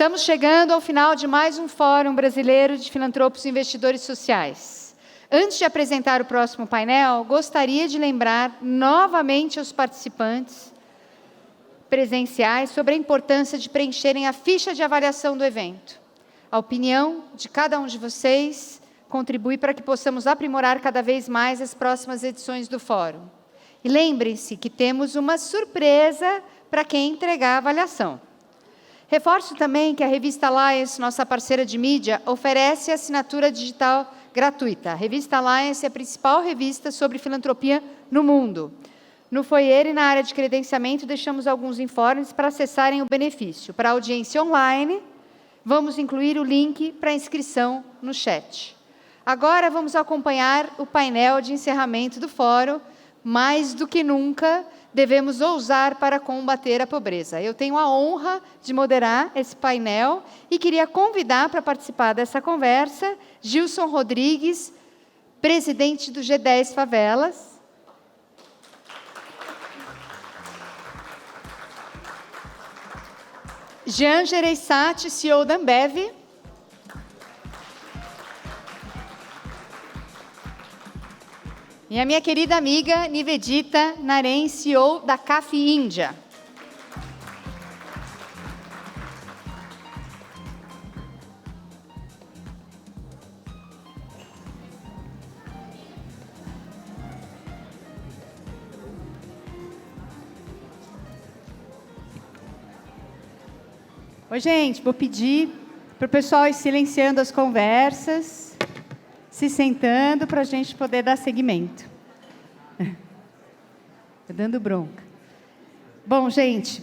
Estamos chegando ao final de mais um Fórum Brasileiro de Filantropos e Investidores Sociais. Antes de apresentar o próximo painel, gostaria de lembrar novamente aos participantes presenciais sobre a importância de preencherem a ficha de avaliação do evento. A opinião de cada um de vocês contribui para que possamos aprimorar cada vez mais as próximas edições do Fórum. E lembrem-se que temos uma surpresa para quem entregar a avaliação. Reforço também que a revista Alliance, nossa parceira de mídia, oferece assinatura digital gratuita. A revista Alliance é a principal revista sobre filantropia no mundo. No foyer e na área de credenciamento, deixamos alguns informes para acessarem o benefício. Para a audiência online, vamos incluir o link para inscrição no chat. Agora vamos acompanhar o painel de encerramento do fórum. Mais do que nunca, devemos ousar para combater a pobreza. Eu tenho a honra de moderar esse painel e queria convidar para participar dessa conversa Gilson Rodrigues, presidente do G10 Favelas. Jean Gereissati, CEO da Ambev. E a minha querida amiga Nivedita Naren, CEO da CAF Índia. Oi, gente, vou pedir para o pessoal ir silenciando as conversas, se sentando para a gente poder dar seguimento. Estou dando bronca. Bom, gente,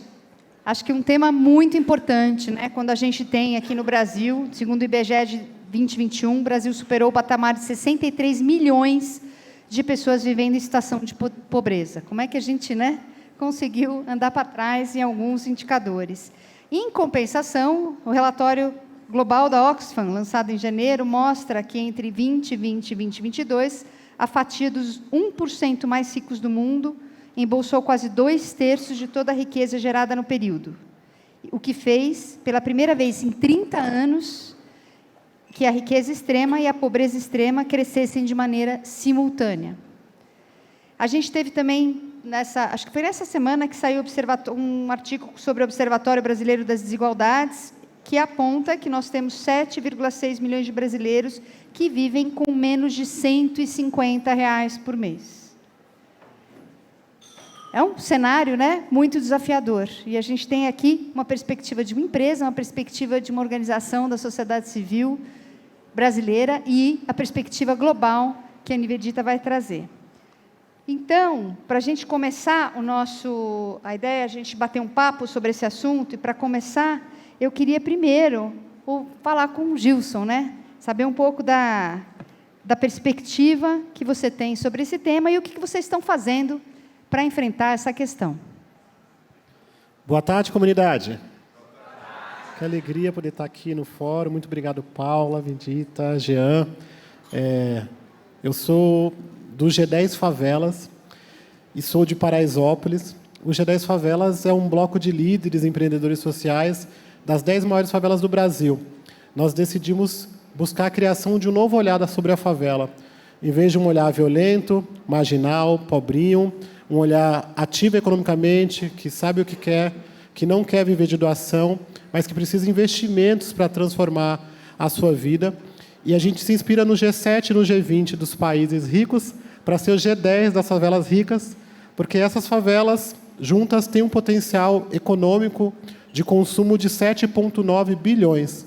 acho que um tema muito importante, né? Quando a gente tem aqui no Brasil, segundo o IBGE de 2021, o Brasil superou o patamar de 63 milhões de pessoas vivendo em situação de pobreza. Como é que a gente, né, conseguiu andar para trás em alguns indicadores? Em compensação, o relatório global da Oxfam, lançado em janeiro, mostra que entre 2020 e 2022, a fatia dos 1% mais ricos do mundo embolsou quase 2/3 de toda a riqueza gerada no período, o que fez, pela primeira vez em 30 anos, que a riqueza extrema e a pobreza extrema crescessem de maneira simultânea. A gente teve também, acho que foi nessa semana que saiu um artigo sobre o Observatório Brasileiro das Desigualdades, que aponta que nós temos 7,6 milhões de brasileiros que vivem com menos de R$150 por mês. É um cenário, né, muito desafiador. E a gente tem aqui uma perspectiva de uma empresa, uma perspectiva de uma organização da sociedade civil brasileira e a perspectiva global que a Nivedita vai trazer. Então, para a gente começar a ideia é a gente bater um papo sobre esse assunto, e para começar, eu queria primeiro falar com o Gilson, né? Saber um pouco da perspectiva que você tem sobre esse tema e o que vocês estão fazendo para enfrentar essa questão. Boa tarde, comunidade. Que alegria poder estar aqui no fórum. Muito obrigado, Paula, Nivedita, Jean. Eu sou do G10 Favelas e sou de Paraisópolis. O G10 Favelas é um bloco de líderes empreendedores sociais das 10 maiores favelas do Brasil. Nós decidimos buscar a criação de um novo olhar sobre a favela. Em vez de um olhar violento, marginal, pobrinho, um olhar ativo economicamente, que sabe o que quer, que não quer viver de doação, mas que precisa de investimentos para transformar a sua vida. E a gente se inspira no G7 e no G20 dos países ricos para ser o G10 das favelas ricas, porque essas favelas juntas têm um potencial econômico de consumo de 7,9 bilhões.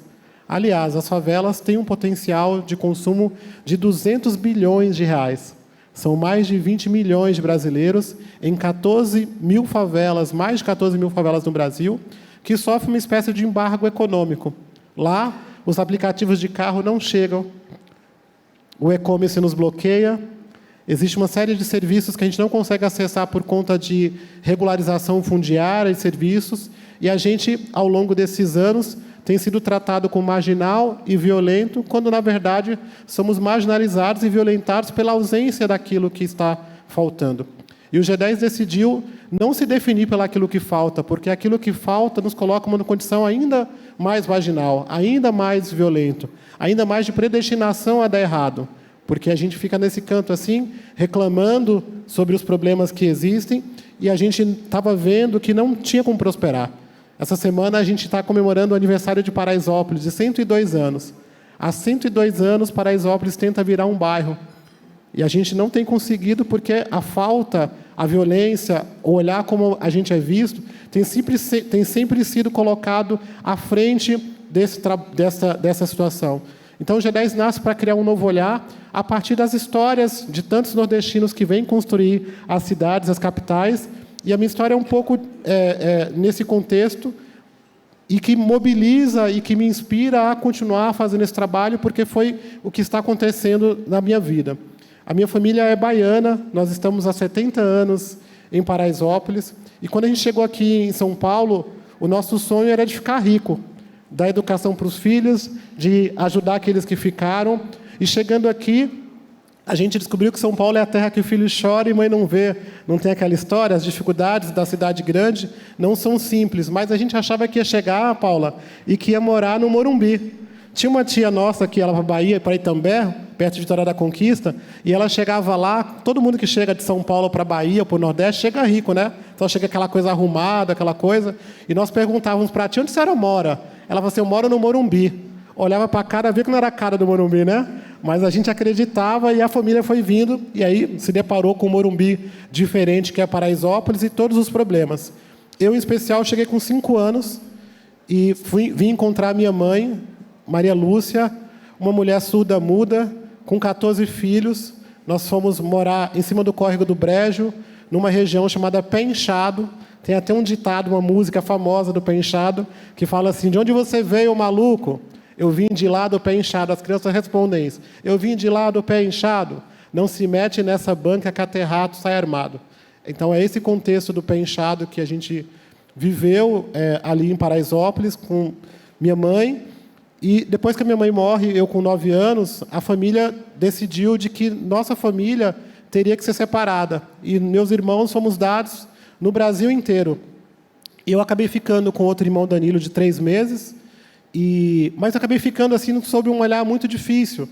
Aliás, as favelas têm um potencial de consumo de 200 bilhões de reais. São mais de 20 milhões de brasileiros em 14 mil favelas, mais de 14 mil favelas no Brasil, que sofrem uma espécie de embargo econômico. Lá, os aplicativos de carro não chegam, o e-commerce nos bloqueia, existe uma série de serviços que a gente não consegue acessar por conta de regularização fundiária e serviços, e a gente, ao longo desses anos, tem sido tratado como marginal e violento, quando, na verdade, somos marginalizados e violentados pela ausência daquilo que está faltando. E o G10 decidiu não se definir pelo aquilo que falta, porque aquilo que falta nos coloca numa condição ainda mais marginal, ainda mais violento, ainda mais de predestinação a dar errado. Porque a gente fica nesse canto assim, reclamando sobre os problemas que existem, e a gente estava vendo que não tinha como prosperar. Essa semana a gente está comemorando o aniversário de Paraisópolis, de 102 anos. Há 102 anos, Paraisópolis tenta virar um bairro. E a gente não tem conseguido porque a falta, a violência, o olhar como a gente é visto, tem sempre sido colocado à frente dessa situação. Então, o G10 nasce para criar um novo olhar a partir das histórias de tantos nordestinos que vêm construir as cidades, as capitais. E a minha história é um pouco nesse contexto e que mobiliza e que me inspira a continuar fazendo esse trabalho, porque foi o que está acontecendo na minha vida. A minha família é baiana, nós estamos há 70 anos em Paraisópolis, e quando a gente chegou aqui em São Paulo, o nosso sonho era de ficar rico, dar educação para os filhos, de ajudar aqueles que ficaram, e chegando aqui, a gente descobriu que São Paulo é a terra que o filho chora e mãe não vê. Não tem aquela história, as dificuldades da cidade grande não são simples, mas a gente achava que ia chegar, Paula, e que ia morar no Morumbi. Tinha uma tia nossa que ia lá para a Bahia, para Itambé, perto de Vitória da Conquista, e ela chegava lá, todo mundo que chega de São Paulo para a Bahia, para o Nordeste, chega rico, né? Então chega aquela coisa arrumada, aquela coisa, e nós perguntávamos para a tia, onde a senhora mora? Ela falou assim, eu moro no Morumbi. Olhava para a cara, via que não era a cara do Morumbi, né? Mas a gente acreditava e a família foi vindo, e aí se deparou com um Morumbi diferente, que é Paraisópolis, e todos os problemas. Eu, em especial, cheguei com 5 anos e vim encontrar a minha mãe, Maria Lúcia, uma mulher surda-muda, com 14 filhos. Nós fomos morar em cima do córrego do Brejo, numa região chamada Pé Inchado. Tem até um ditado, uma música famosa do Pé Inchado, que fala assim, de onde você veio, maluco? Eu vim de lá do pé inchado. As crianças respondem isso. Eu vim de lá do pé inchado. Não se mete nessa banca que até rato sai armado. Então, é esse contexto do pé inchado que a gente viveu ali em Paraisópolis com minha mãe. E depois que a minha mãe morre, eu com 9 anos, a família decidiu de que nossa família teria que ser separada. E meus irmãos fomos dados no Brasil inteiro. E eu acabei ficando com outro irmão, Danilo, de 3 meses. Mas acabei ficando assim sob um olhar muito difícil,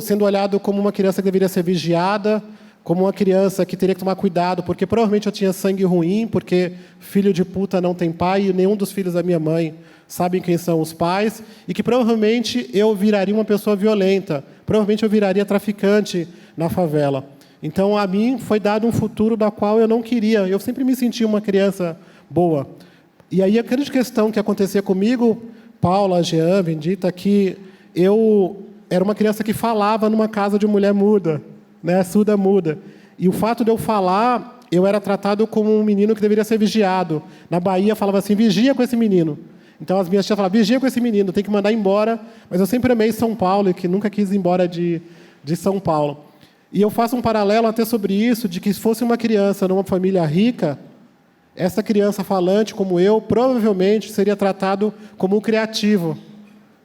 sendo olhado como uma criança que deveria ser vigiada, como uma criança que teria que tomar cuidado, porque provavelmente eu tinha sangue ruim, porque filho de puta não tem pai, e nenhum dos filhos da minha mãe sabem quem são os pais, e que provavelmente eu viraria uma pessoa violenta, provavelmente eu viraria traficante na favela. Então, a mim foi dado um futuro da qual eu não queria. Eu sempre me senti uma criança boa. E aí a grande questão que acontecia comigo, Paula, Jean, Bendita, que eu era uma criança que falava numa casa de mulher muda, né, surda muda. E o fato de eu falar, eu era tratado como um menino que deveria ser vigiado. Na Bahia falava assim, vigia com esse menino. Então as minhas tias falavam, vigia com esse menino, tem que mandar embora. Mas eu sempre amei São Paulo e que nunca quis ir embora de São Paulo. E eu faço um paralelo até sobre isso, de que se fosse uma criança numa família rica, essa criança falante, como eu, provavelmente seria tratado como um criativo,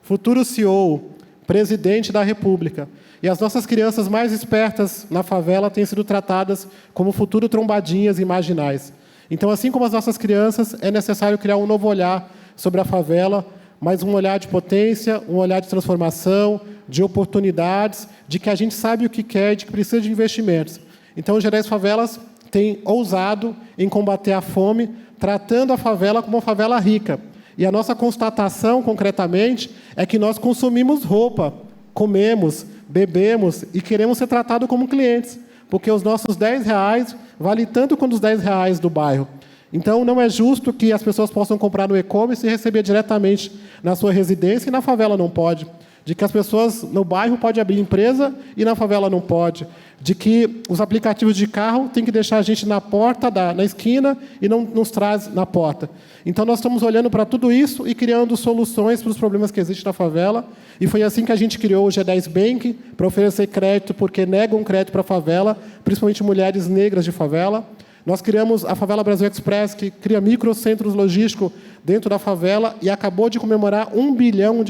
futuro CEO, presidente da República. E as nossas crianças mais espertas na favela têm sido tratadas como futuro trombadinhas e marginais. Então, assim como as nossas crianças, é necessário criar um novo olhar sobre a favela, mas um olhar de potência, um olhar de transformação, de oportunidades, de que a gente sabe o que quer e de que precisa de investimentos. Então, o G10 Favelas tem ousado em combater a fome, tratando a favela como uma favela rica. E a nossa constatação, concretamente, é que nós consumimos roupa, comemos, bebemos e queremos ser tratados como clientes, porque os nossos R$10 valem tanto quanto os R$10 do bairro. Então, não é justo que as pessoas possam comprar no e-commerce e receber diretamente na sua residência, e na favela não pode. De que as pessoas no bairro podem abrir empresa e na favela não pode. De que os aplicativos de carro têm que deixar a gente na porta, na esquina, e não nos traz na porta. Então, nós estamos olhando para tudo isso e criando soluções para os problemas que existem na favela. E foi assim que a gente criou o G10 Bank, para oferecer crédito, porque negam crédito para a favela, principalmente mulheres negras de favela. Nós criamos a Favela Brasil Express, que cria microcentros logísticos dentro da favela e acabou de comemorar R$1 bilhão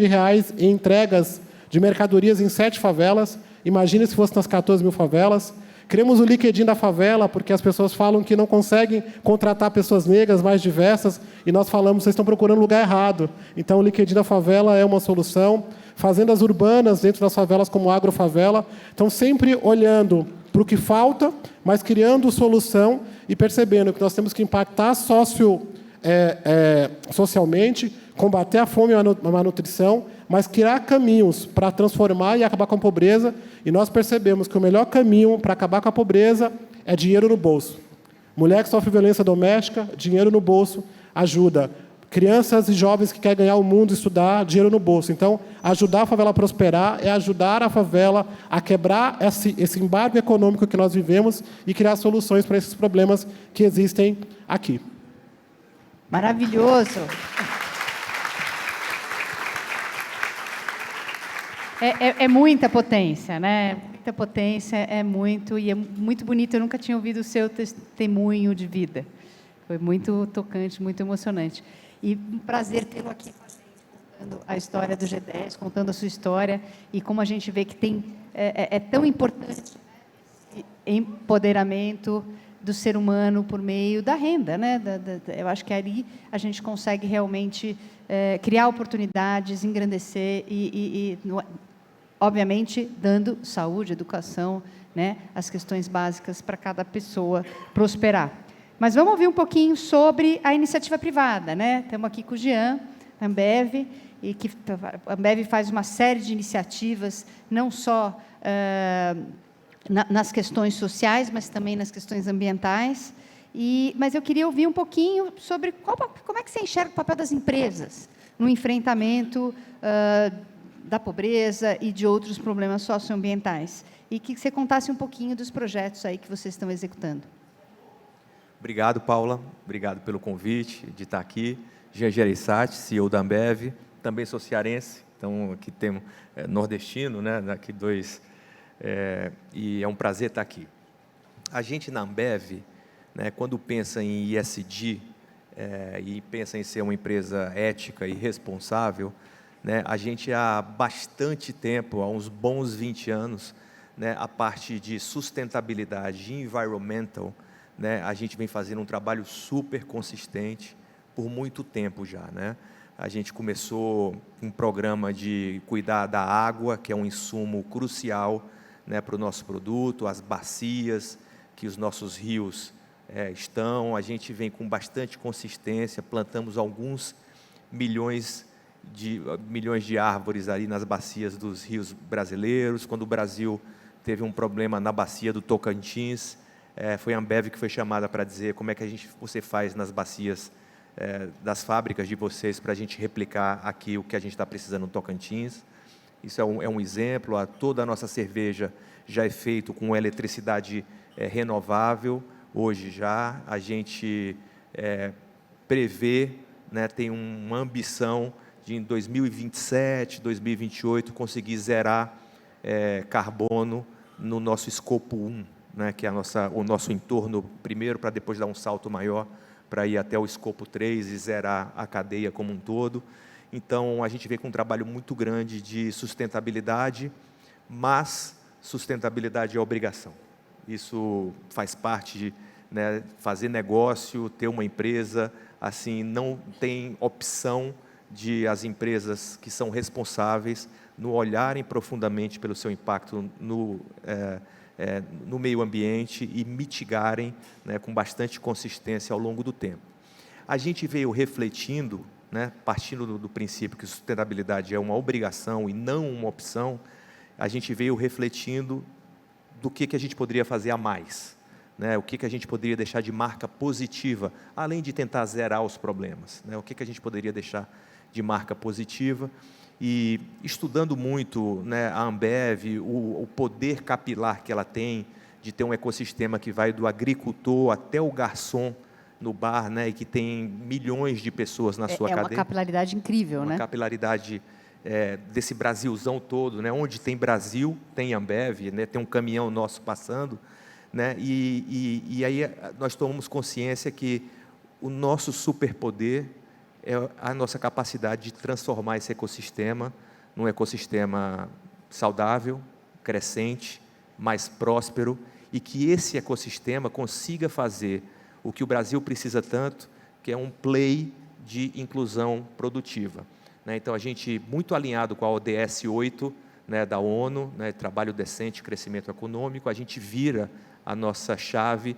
em entregas de mercadorias em 7 favelas. Imagina se fosse nas 14 mil favelas. Criamos o LinkedIn da favela, porque as pessoas falam que não conseguem contratar pessoas negras mais diversas, e nós falamos, vocês estão procurando o lugar errado. Então, o LinkedIn da favela é uma solução. Fazendas urbanas dentro das favelas, como a agrofavela. Então, sempre olhando para o que falta, mas criando solução e percebendo que nós temos que impactar socialmente, combater a fome e a malnutrição, mas criar caminhos para transformar e acabar com a pobreza. E nós percebemos que o melhor caminho para acabar com a pobreza é dinheiro no bolso. Mulher que sofre violência doméstica, dinheiro no bolso, ajuda. Crianças e jovens que querem ganhar o mundo, estudar, dinheiro no bolso. Então, ajudar a favela a prosperar é ajudar a favela a quebrar esse embargo econômico que nós vivemos e criar soluções para esses problemas que existem aqui. Maravilhoso. É muita potência, né? Muita potência, é muito, e é muito bonito. Eu nunca tinha ouvido o seu testemunho de vida. Foi muito tocante, muito emocionante. E um prazer tê-lo aqui com a gente, contando a história do G10, contando a sua história, e como a gente vê que é tão importante, né, esse empoderamento do ser humano por meio da renda, né? Eu acho que ali a gente consegue realmente criar oportunidades, engrandecer obviamente, dando saúde, educação, né, as questões básicas para cada pessoa prosperar. Mas vamos ouvir um pouquinho sobre a iniciativa privada, né? Estamos aqui com o Jean, Ambev, e que a Ambev faz uma série de iniciativas, não só nas questões sociais, mas também nas questões ambientais. Mas eu queria ouvir um pouquinho sobre como é que você enxerga o papel das empresas no enfrentamento da pobreza e de outros problemas socioambientais. E que você contasse um pouquinho dos projetos aí que vocês estão executando. Obrigado, Paula. Obrigado pelo convite de estar aqui. Jean Gereissati, CEO da Ambev. Também sou cearense, então aqui temos nordestino, né? Aqui dois. E é um prazer estar aqui. A gente na Ambev, né, quando pensa em ESG e pensa em ser uma empresa ética e responsável, né, a gente há bastante tempo, há uns bons 20 anos, né, a parte de sustentabilidade environmental, né, a gente vem fazendo um trabalho super consistente por muito tempo já, né? A gente começou um programa de cuidar da água, que é um insumo crucial, né, para o nosso produto, as bacias que os nossos rios estão. A gente vem com bastante consistência, plantamos alguns milhões de árvores ali nas bacias dos rios brasileiros. Quando o Brasil teve um problema na bacia do Tocantins, foi a Ambev que foi chamada para dizer como é que você faz nas bacias das fábricas de vocês para a gente replicar aqui o que a gente está precisando no Tocantins. Isso é um exemplo. Toda a nossa cerveja já é feita com eletricidade renovável. Hoje já a gente prevê, né, tem uma ambição de em 2027, 2028 conseguir zerar carbono no nosso escopo 1, né, que é o nosso entorno primeiro, para depois dar um salto maior para ir até o escopo 3 e zerar a cadeia como um todo. Então, a gente vê com um trabalho muito grande de sustentabilidade, mas sustentabilidade é obrigação. Isso faz parte de, né, fazer negócio, ter uma empresa, assim, não tem opção de as empresas que são responsáveis no olharem profundamente pelo seu impacto no meio ambiente e mitigarem, né, com bastante consistência ao longo do tempo. A gente veio refletindo, né, partindo do princípio que sustentabilidade é uma obrigação e não uma opção, a gente veio refletindo do que a gente poderia fazer a mais, né, o que a gente poderia deixar de marca positiva, além de tentar zerar os problemas, né, o que a gente poderia deixar de marca positiva. E estudando muito, né, a Ambev, o poder capilar que ela tem de ter um ecossistema que vai do agricultor até o garçom no bar, né, e que tem milhões de pessoas na sua cadeia. É uma capilaridade incrível, né? Uma capilaridade desse Brasilzão todo, né, onde tem Brasil, tem Ambev, né, tem um caminhão nosso passando, né, e aí nós tomamos consciência que o nosso superpoder é a nossa capacidade de transformar esse ecossistema num ecossistema saudável, crescente, mais próspero e que esse ecossistema consiga fazer o que o Brasil precisa tanto, que é um play de inclusão produtiva. Então, a gente, muito alinhado com a ODS 8, da ONU, trabalho decente, crescimento econômico, a gente vira a nossa chave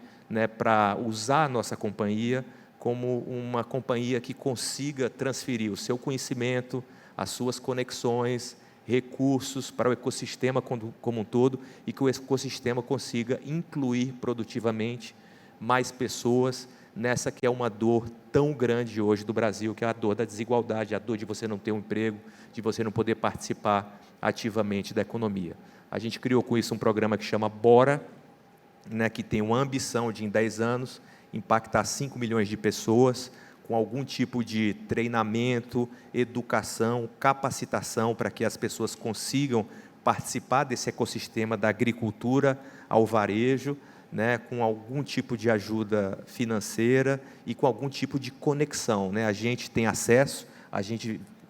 para usar a nossa companhia como uma companhia que consiga transferir o seu conhecimento, as suas conexões, recursos para o ecossistema como um todo, e que o ecossistema consiga incluir produtivamente mais pessoas nessa que é uma dor tão grande hoje do Brasil, que é a dor da desigualdade, a dor de você não ter um emprego, de você não poder participar ativamente da economia. A gente criou com isso um programa que chama Bora, que tem uma ambição de, em 10 anos, impactar 5 milhões de pessoas, com algum tipo de treinamento, educação, capacitação, para que as pessoas consigam participar desse ecossistema da agricultura ao varejo, com algum tipo de ajuda financeira e com algum tipo de conexão. A gente tem acesso,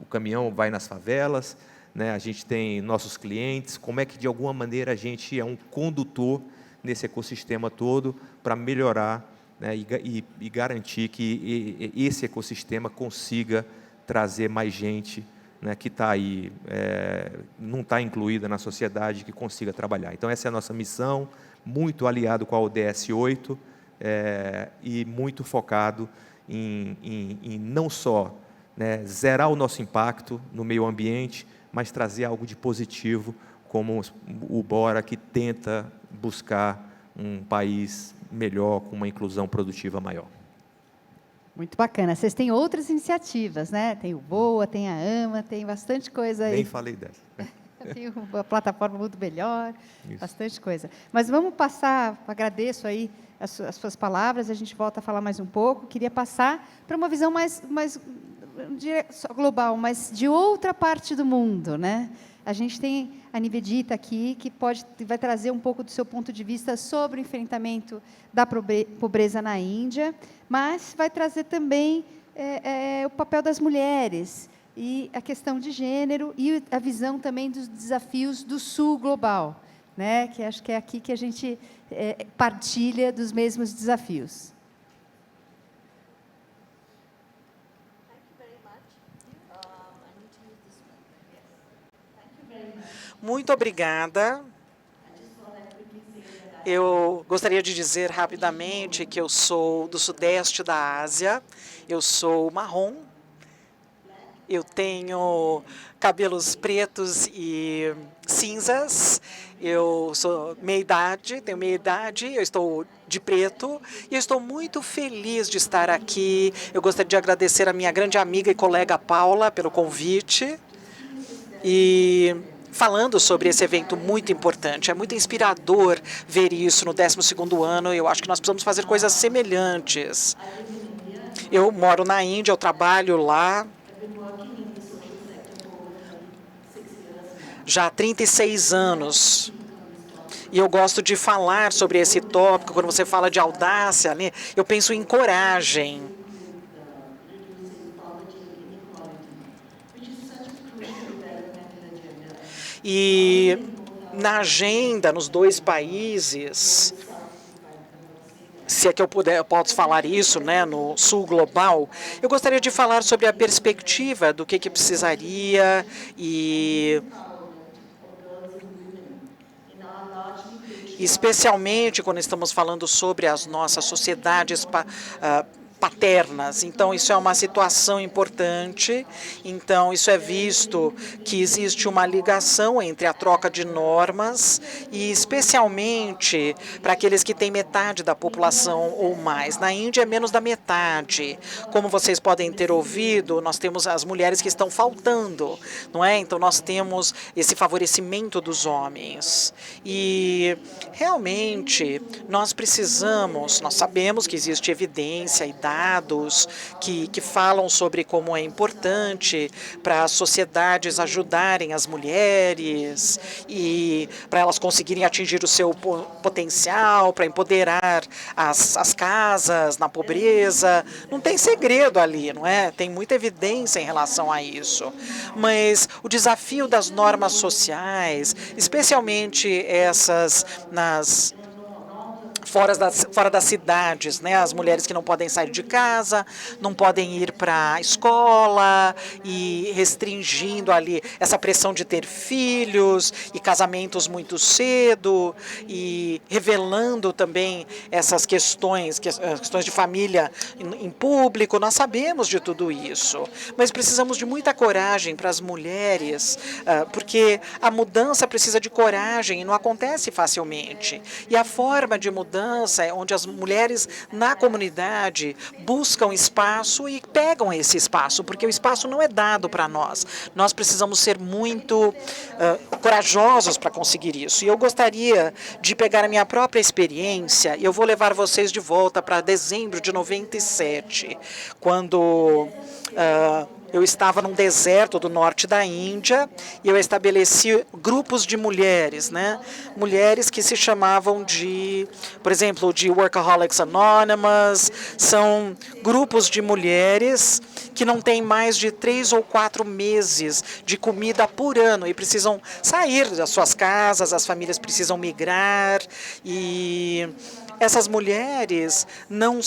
o caminhão vai nas favelas, a gente tem nossos clientes, como é que, de alguma maneira, a gente é um condutor nesse ecossistema todo para melhorar e garantir que esse ecossistema consiga trazer mais gente que está aí, não está incluída na sociedade, que consiga trabalhar. Então, essa é a nossa missão, muito aliado com a ODS 8 e muito focado em não só zerar o nosso impacto no meio ambiente, mas trazer algo de positivo, como o Bora, que tenta buscar um país melhor, com uma inclusão produtiva maior. Muito bacana. Vocês têm outras iniciativas, né? Tem o Voa, tem a AMA, tem bastante coisa aí. Nem falei dessa. Tem a plataforma Mundo Melhor, Isso. Bastante coisa. Mas vamos passar, agradeço aí as suas palavras, a gente volta a falar mais um pouco. Queria passar para uma visão mais global, mas de outra parte do mundo, né? A gente tem a Nivedita aqui, que vai trazer um pouco do seu ponto de vista sobre o enfrentamento da pobreza na Índia, mas vai trazer também o papel das mulheres e a questão de gênero e a visão também dos desafios do Sul global, né? Que acho que é aqui que a gente partilha dos mesmos desafios. Muito obrigada. Eu gostaria de dizer rapidamente que eu sou do sudeste da Ásia, eu sou marrom, eu tenho cabelos pretos e cinzas, eu sou tenho meia idade, eu estou de preto e eu estou muito feliz de estar aqui. Eu gostaria de agradecer a minha grande amiga e colega Paula pelo convite e falando sobre esse evento muito importante. É muito inspirador ver isso no 12º ano. Eu acho que nós precisamos fazer coisas semelhantes. Eu moro na Índia, eu trabalho lá já há 36 anos. E eu gosto de falar sobre esse tópico. Quando você fala de audácia, né, eu penso em coragem. E na agenda, nos dois países, se é que eu posso falar isso, né, no Sul global, eu gostaria de falar sobre a perspectiva do que precisaria e especialmente quando estamos falando sobre as nossas sociedades paternas. Então, isso é uma situação importante. Então, isso é visto que existe uma ligação entre a troca de normas e, especialmente, para aqueles que têm metade da população ou mais. Na Índia, é menos da metade. Como vocês podem ter ouvido, nós temos as mulheres que estão faltando, não é? Então, nós temos esse favorecimento dos homens. E, realmente, nós sabemos que existe evidência e dados que falam sobre como é importante para as sociedades ajudarem as mulheres e para elas conseguirem atingir o seu potencial, para empoderar as casas na pobreza. Não tem segredo ali, não é? Tem muita evidência em relação a isso. Mas o desafio das normas sociais, especialmente essas fora das cidades, né? As mulheres que não podem sair de casa, não podem ir para a escola, e restringindo ali essa pressão de ter filhos e casamentos muito cedo, e revelando também essas questões de família em público. Nós sabemos de tudo isso, mas precisamos de muita coragem para as mulheres, porque a mudança precisa de coragem e não acontece facilmente. E a forma de mudança é onde as mulheres na comunidade buscam espaço e pegam esse espaço, porque o espaço não é dado para nós. Nós precisamos ser muito corajosos para conseguir isso. E eu gostaria de pegar a minha própria experiência, e eu vou levar vocês de volta para dezembro de 97, quando eu estava num deserto do norte da Índia e eu estabeleci grupos de mulheres, né? Mulheres que se chamavam de, por exemplo, de Workaholics Anonymous. São grupos de mulheres que não têm mais de 3 ou 4 meses de comida por ano e precisam sair das suas casas, as famílias precisam migrar, e essas mulheres não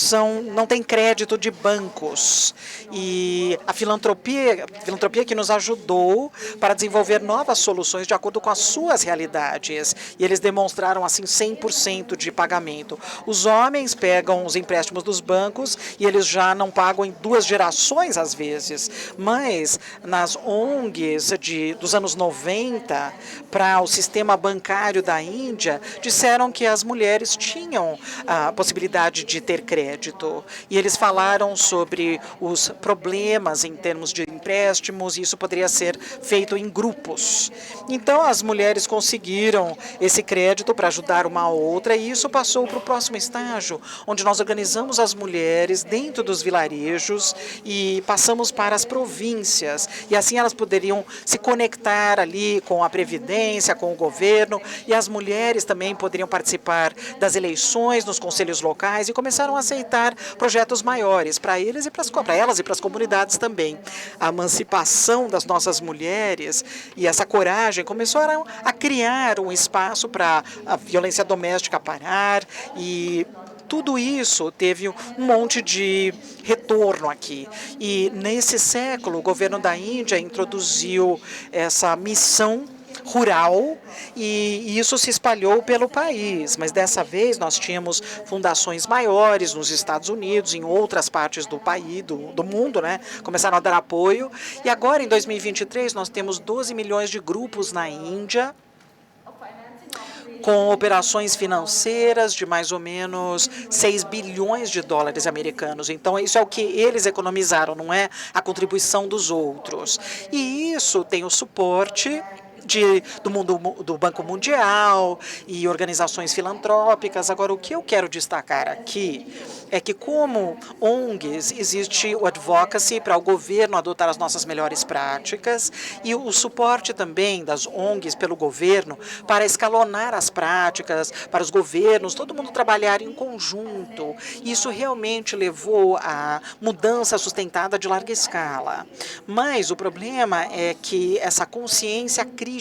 têm crédito de bancos. E a filantropia que nos ajudou para desenvolver novas soluções de acordo com as suas realidades. E eles demonstraram assim 100% de pagamento. Os homens pegam os empréstimos dos bancos e eles já não pagam em 2 gerações às vezes. Mas nas ONGs dos anos 90, para o sistema bancário da Índia, disseram que as mulheres tinham a possibilidade de ter crédito. E eles falaram sobre os problemas em termos de empréstimos, e isso poderia ser feito em grupos. Então, as mulheres conseguiram esse crédito para ajudar uma a outra, e isso passou para o próximo estágio, onde nós organizamos as mulheres dentro dos vilarejos e passamos para as províncias. E assim elas poderiam se conectar ali com a Previdência, com o governo, e as mulheres também poderiam participar das eleições nos conselhos locais, e começaram a aceitar projetos maiores para eles e para elas e para as comunidades também. A emancipação das nossas mulheres e essa coragem começaram a criar um espaço para a violência doméstica parar, e tudo isso teve um monte de retorno aqui. E nesse século, o governo da Índia introduziu essa missão rural, e isso se espalhou pelo país, mas dessa vez nós tínhamos fundações maiores nos Estados Unidos, em outras partes do país, do mundo, né? Começaram a dar apoio, e agora em 2023 nós temos 12 milhões de grupos na Índia, com operações financeiras de mais ou menos 6 bilhões de dólares americanos. Então, isso é o que eles economizaram, não é a contribuição dos outros. E isso tem o suporte do Banco Mundial e organizações filantrópicas. Agora, o que eu quero destacar aqui é que, como ONGs, existe o advocacy para o governo adotar as nossas melhores práticas, e o suporte também das ONGs pelo governo para escalonar as práticas, para os governos, todo mundo trabalhar em conjunto. Isso realmente levou a mudança sustentada de larga escala. Mas o problema é que essa consciência crítica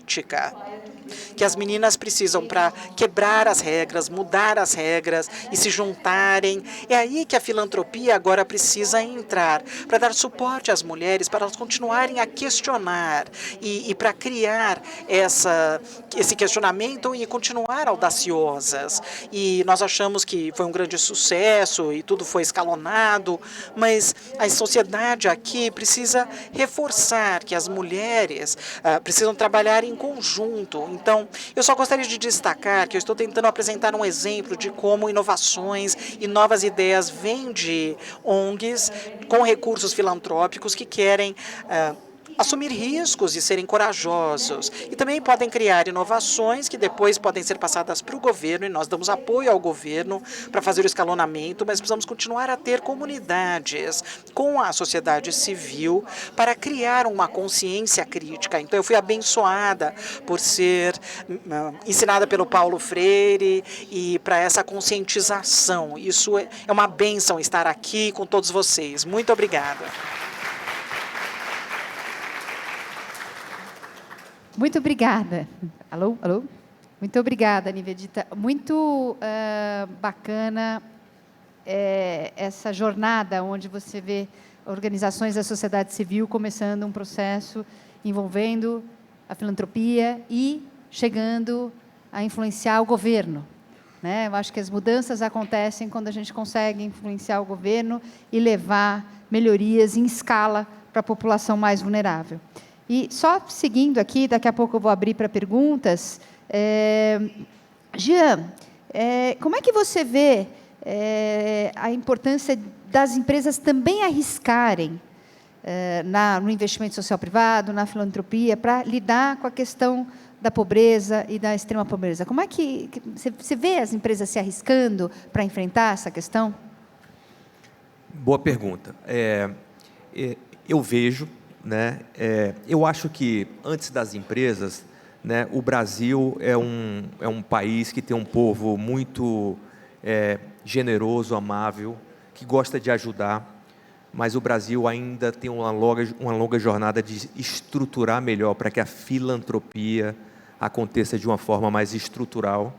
que as meninas precisam para quebrar as regras, mudar as regras e se juntarem. É aí que a filantropia agora precisa entrar, para dar suporte às mulheres, para elas continuarem a questionar e para criar esse questionamento e continuar audaciosas. E nós achamos que foi um grande sucesso e tudo foi escalonado, mas a sociedade aqui precisa reforçar que as mulheres precisam trabalhar em conjunto. Então, eu só gostaria de destacar que eu estou tentando apresentar um exemplo de como inovações e novas ideias vêm de ONGs com recursos filantrópicos que querem assumir riscos e serem corajosos. E também podem criar inovações que depois podem ser passadas para o governo, e nós damos apoio ao governo para fazer o escalonamento, mas precisamos continuar a ter comunidades com a sociedade civil para criar uma consciência crítica. Então, eu fui abençoada por ser ensinada pelo Paulo Freire e para essa conscientização. Isso é uma bênção estar aqui com todos vocês. Muito obrigada. Muito obrigada. Alô, alô? Muito obrigada, Nivedita. Muito bacana essa jornada onde você vê organizações da sociedade civil começando um processo envolvendo a filantropia e chegando a influenciar o governo, né? Eu acho que as mudanças acontecem quando a gente consegue influenciar o governo e levar melhorias em escala para a população mais vulnerável. E só seguindo aqui, daqui a pouco eu vou abrir para perguntas. Jean, como é que você vê a importância das empresas também arriscarem no investimento social privado, na filantropia, para lidar com a questão da pobreza e da extrema pobreza? Como é que você vê as empresas se arriscando para enfrentar essa questão? Boa pergunta. Eu vejo, né, eu acho que, antes das empresas, né, o Brasil é um país que tem um povo muito generoso, amável, que gosta de ajudar, mas o Brasil ainda tem uma longa jornada de estruturar melhor para que a filantropia aconteça de uma forma mais estrutural,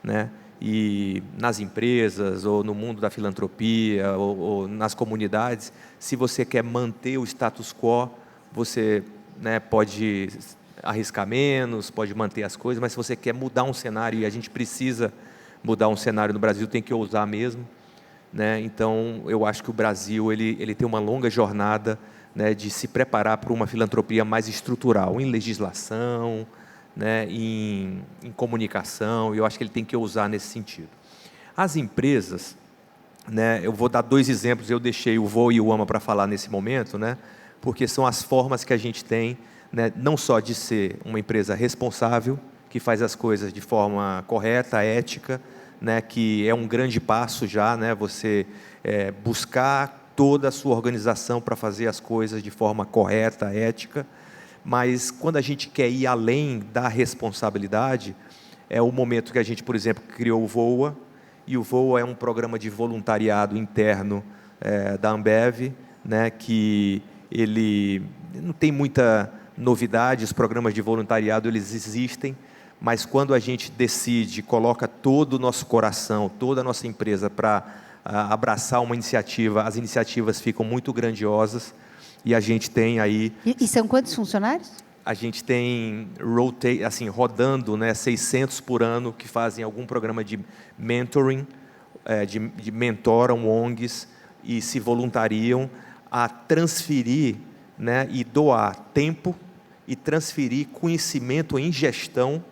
né? E nas empresas, ou no mundo da filantropia, ou nas comunidades, se você quer manter o status quo, você, né, pode arriscar menos, pode manter as coisas, mas se você quer mudar um cenário, e a gente precisa mudar um cenário no Brasil, tem que ousar mesmo, né? Então, eu acho que o Brasil ele tem uma longa jornada, né, de se preparar para uma filantropia mais estrutural, em legislação, né, em comunicação, e eu acho que ele tem que ousar nesse sentido. As empresas, né, eu vou dar 2 exemplos, eu deixei o Voa e o Ama para falar nesse momento, né, porque são as formas que a gente tem, né, não só de ser uma empresa responsável, que faz as coisas de forma correta, ética, né, que é um grande passo já, né, você buscar toda a sua organização para fazer as coisas de forma correta, ética, mas quando a gente quer ir além da responsabilidade, é o momento que a gente, por exemplo, criou o Voa, e o Voa é um programa de voluntariado interno da Ambev, né, que ele não tem muita novidade, os programas de voluntariado eles existem, mas quando a gente decide, coloca todo o nosso coração, toda a nossa empresa para abraçar uma iniciativa, as iniciativas ficam muito grandiosas, e a gente tem aí... E são quantos funcionários? A gente tem rodando, né, 600 por ano que fazem algum programa de mentoring, de mentoram ONGs e se voluntariam a transferir, né, e doar tempo e transferir conhecimento em gestão,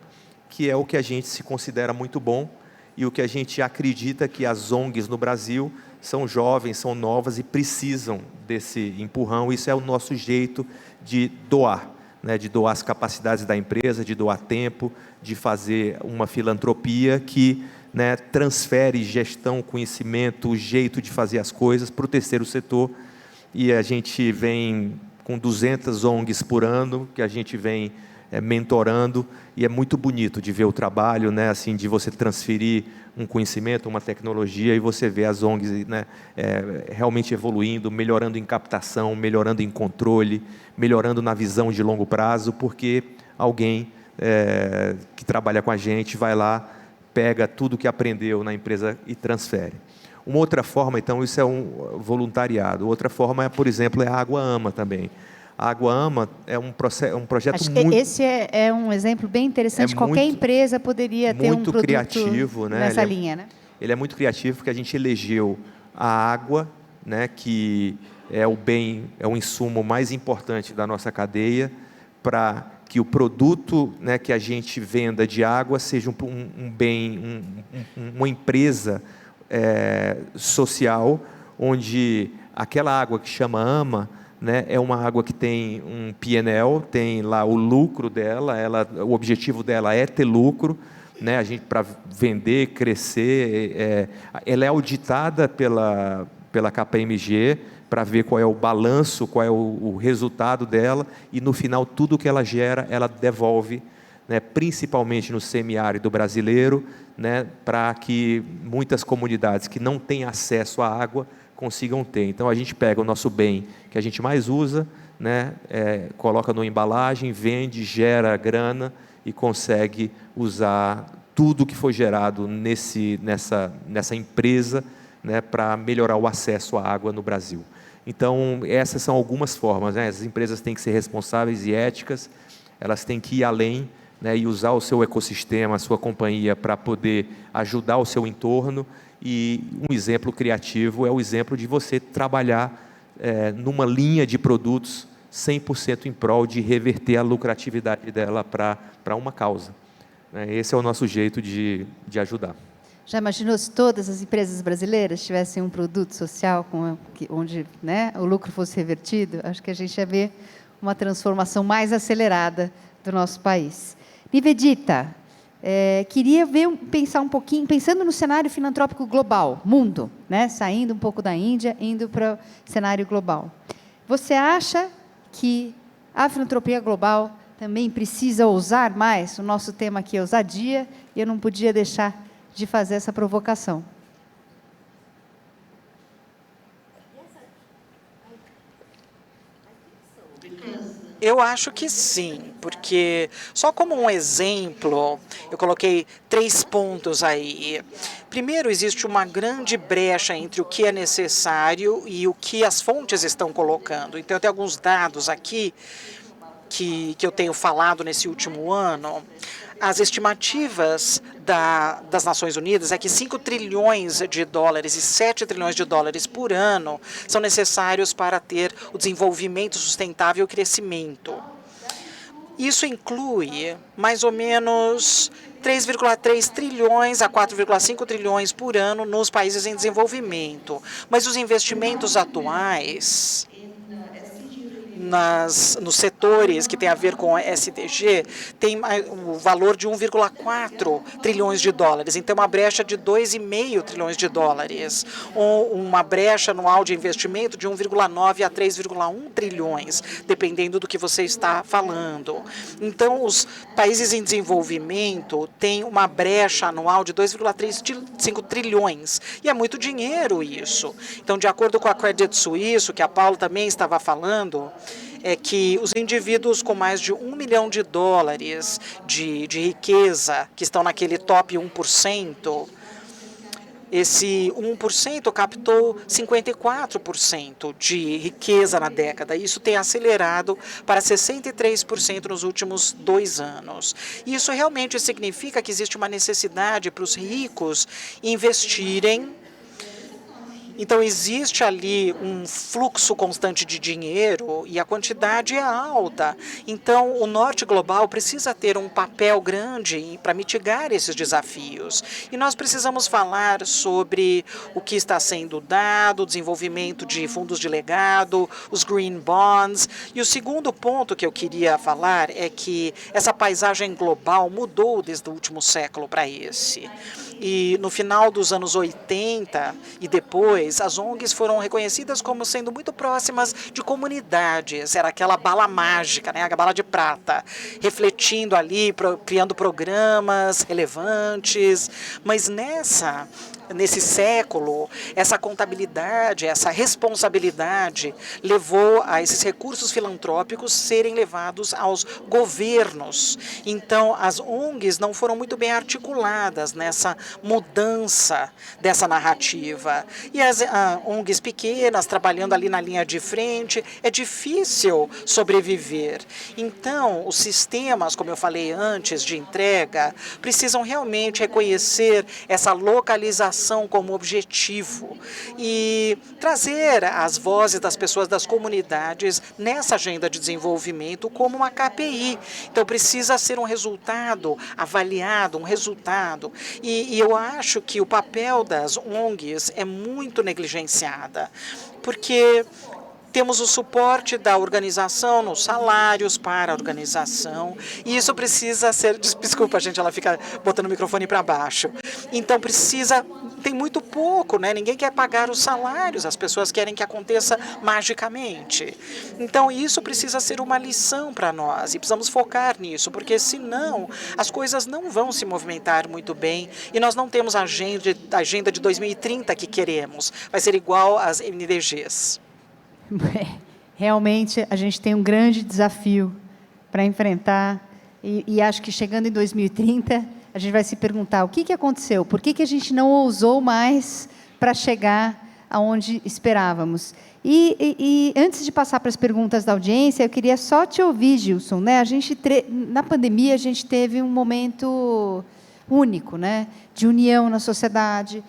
que é o que a gente se considera muito bom e o que a gente acredita que as ONGs no Brasil são jovens, são novas e precisam desse empurrão. Isso é o nosso jeito de doar, né? De doar as capacidades da empresa, de doar tempo, de fazer uma filantropia que, né, transfere gestão, conhecimento, o jeito de fazer as coisas para o terceiro setor. E a gente vem com 200 ONGs por ano, que a gente vem mentorando, e é muito bonito de ver o trabalho, né, assim, de você transferir um conhecimento, uma tecnologia, e você vê as ONGs, né, realmente evoluindo, melhorando em captação, melhorando em controle, melhorando na visão de longo prazo, porque alguém que trabalha com a gente vai lá, pega tudo que aprendeu na empresa e transfere. Uma outra forma, então, isso é um voluntariado. Outra forma, por exemplo, é a Água Ama também. A Água Ama é um projeto Acho muito... que esse é um exemplo bem interessante. Qualquer empresa poderia ter um produto criativo, né? Nessa linha, né? Ele é muito criativo porque a gente elegeu a água, né, que é o bem, é o insumo mais importante da nossa cadeia, para que o produto, né, que a gente venda de água seja um bem, uma empresa social, onde aquela água que chama Ama, né, é uma água que tem um P&L, tem lá o lucro dela, o objetivo dela é ter lucro, né, a gente, para vender, crescer, ela é auditada pela KPMG para ver qual é o balanço, qual é o resultado dela, e no final tudo que ela gera, ela devolve, né, principalmente no semiárido brasileiro, né, para que muitas comunidades que não têm acesso à água consigam ter. Então a gente pega o nosso bem que a gente mais usa, né, coloca numa embalagem, vende, gera grana e consegue usar tudo que foi gerado nessa empresa, né, para melhorar o acesso à água no Brasil. Então, essas são algumas formas, né? As empresas têm que ser responsáveis e éticas, elas têm que ir além, né, e usar o seu ecossistema, a sua companhia, para poder ajudar o seu entorno. E um exemplo criativo é o exemplo de você trabalhar numa linha de produtos 100% em prol de reverter a lucratividade dela para uma causa. Esse é o nosso jeito de ajudar. Já imaginou se todas as empresas brasileiras tivessem um produto social onde, né, o lucro fosse revertido? Acho que a gente ia ver uma transformação mais acelerada do nosso país. Nivedita, queria pensar um pouquinho, pensando no cenário filantrópico global, mundo, né, saindo um pouco da Índia, indo para o cenário global. Você acha que a filantropia global também precisa ousar mais? O nosso tema aqui é ousadia, e eu não podia deixar de fazer essa provocação. Eu acho que sim, porque, só como um exemplo, eu coloquei 3 pontos aí. Primeiro, existe uma grande brecha entre o que é necessário e o que as fontes estão colocando. Então, eu tenho alguns dados aqui que eu tenho falado nesse último ano. As estimativas das Nações Unidas é que 5 trilhões de dólares e 7 trilhões de dólares por ano são necessários para ter o desenvolvimento sustentável e o crescimento. Isso inclui mais ou menos 3,3 trilhões a 4,5 trilhões por ano nos países em desenvolvimento. Mas os investimentos atuais nos setores que tem a ver com SDG, tem o valor de 1,4 trilhões de dólares. Então, uma brecha de 2,5 trilhões de dólares. Uma brecha anual de investimento de 1,9 a 3,1 trilhões, dependendo do que você está falando. Então, os países em desenvolvimento têm uma brecha anual de 2,35 trilhões. E é muito dinheiro isso. Então, de acordo com a Credit Suisse, que a Paula também estava falando, é que os indivíduos com mais de $1 milhão de riqueza, que estão naquele top 1%, esse 1% captou 54% de riqueza na década. Isso tem acelerado para 63% nos últimos 2 anos. Isso realmente significa que existe uma necessidade para os ricos investirem. Então, existe ali um fluxo constante de dinheiro e a quantidade é alta. Então, o norte global precisa ter um papel grande para mitigar esses desafios. E nós precisamos falar sobre o que está sendo dado, o desenvolvimento de fundos de legado, os green bonds. E o segundo ponto que eu queria falar é que essa paisagem global mudou desde o último século para esse. E no final dos anos 80 e depois, as ONGs foram reconhecidas como sendo muito próximas de comunidades. Era aquela bala mágica, né? A bala de prata, refletindo ali, criando programas relevantes. Mas nesse século, essa contabilidade, essa responsabilidade levou a esses recursos filantrópicos serem levados aos governos. Então, as ONGs não foram muito bem articuladas nessa mudança dessa narrativa. E as ONGs pequenas, trabalhando ali na linha de frente, é difícil sobreviver. Então, os sistemas, como eu falei antes, de entrega, precisam realmente reconhecer essa localização como objetivo e trazer as vozes das pessoas das comunidades nessa agenda de desenvolvimento como uma KPI. Então, precisa ser um resultado avaliado, um resultado. E eu acho que o papel das ONGs é muito negligenciada, porque temos o suporte da organização, nos salários para a organização, e isso precisa ser... Desculpa, gente, ela fica botando o microfone para baixo. Então, tem muito pouco, né? Ninguém quer pagar os salários, as pessoas querem que aconteça magicamente. Então, isso precisa ser uma lição para nós, e precisamos focar nisso, porque senão as coisas não vão se movimentar muito bem, e nós não temos a agenda de 2030 que queremos. Vai ser igual às NDGs. Realmente, a gente tem um grande desafio para enfrentar E acho que chegando em 2030, a gente vai se perguntar o que aconteceu, por que a gente não ousou mais para chegar aonde esperávamos. E antes de passar para as perguntas da audiência, eu queria só te ouvir, Gilson. Né? Na pandemia, a gente teve um momento único, né? De união na sociedade,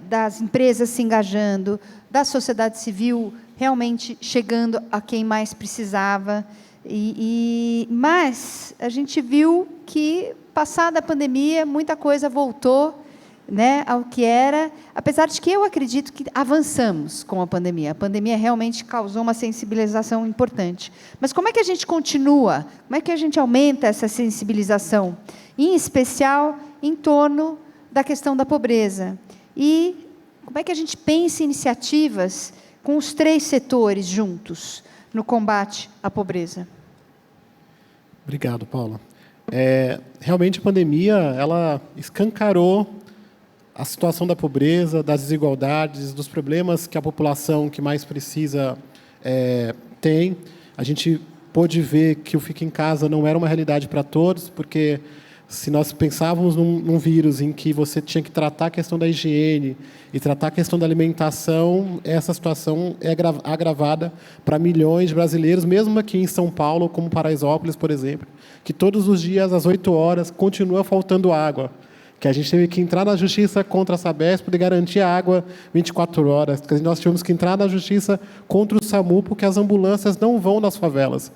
das empresas se engajando, da sociedade civil realmente chegando a quem mais precisava. Mas a gente viu que, passada a pandemia, muita coisa voltou, né, ao que era, apesar de que eu acredito que avançamos com a pandemia. A pandemia realmente causou uma sensibilização importante. Mas como é que a gente continua? Como é que a gente aumenta essa sensibilização? Em especial, em torno da questão da pobreza. E como é que a gente pensa em iniciativas com os 3 setores juntos no combate à pobreza? Obrigado, Paula. Realmente, a pandemia ela escancarou a situação da pobreza, das desigualdades, dos problemas que a população que mais precisa tem. A gente pôde ver que o Fica em Casa não era uma realidade para todos, porque se nós pensávamos num vírus em que você tinha que tratar a questão da higiene e tratar a questão da alimentação, essa situação é agravada para milhões de brasileiros, mesmo aqui em São Paulo, como Paraisópolis, por exemplo, que todos os dias, às 8 horas, continua faltando água, que a gente teve que entrar na justiça contra a Sabesp para garantir a água 24 horas. Que nós tivemos que entrar na justiça contra o SAMU, porque as ambulâncias não vão nas favelas.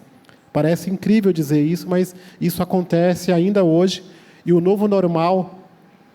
Parece incrível dizer isso, mas isso acontece ainda hoje. E o novo normal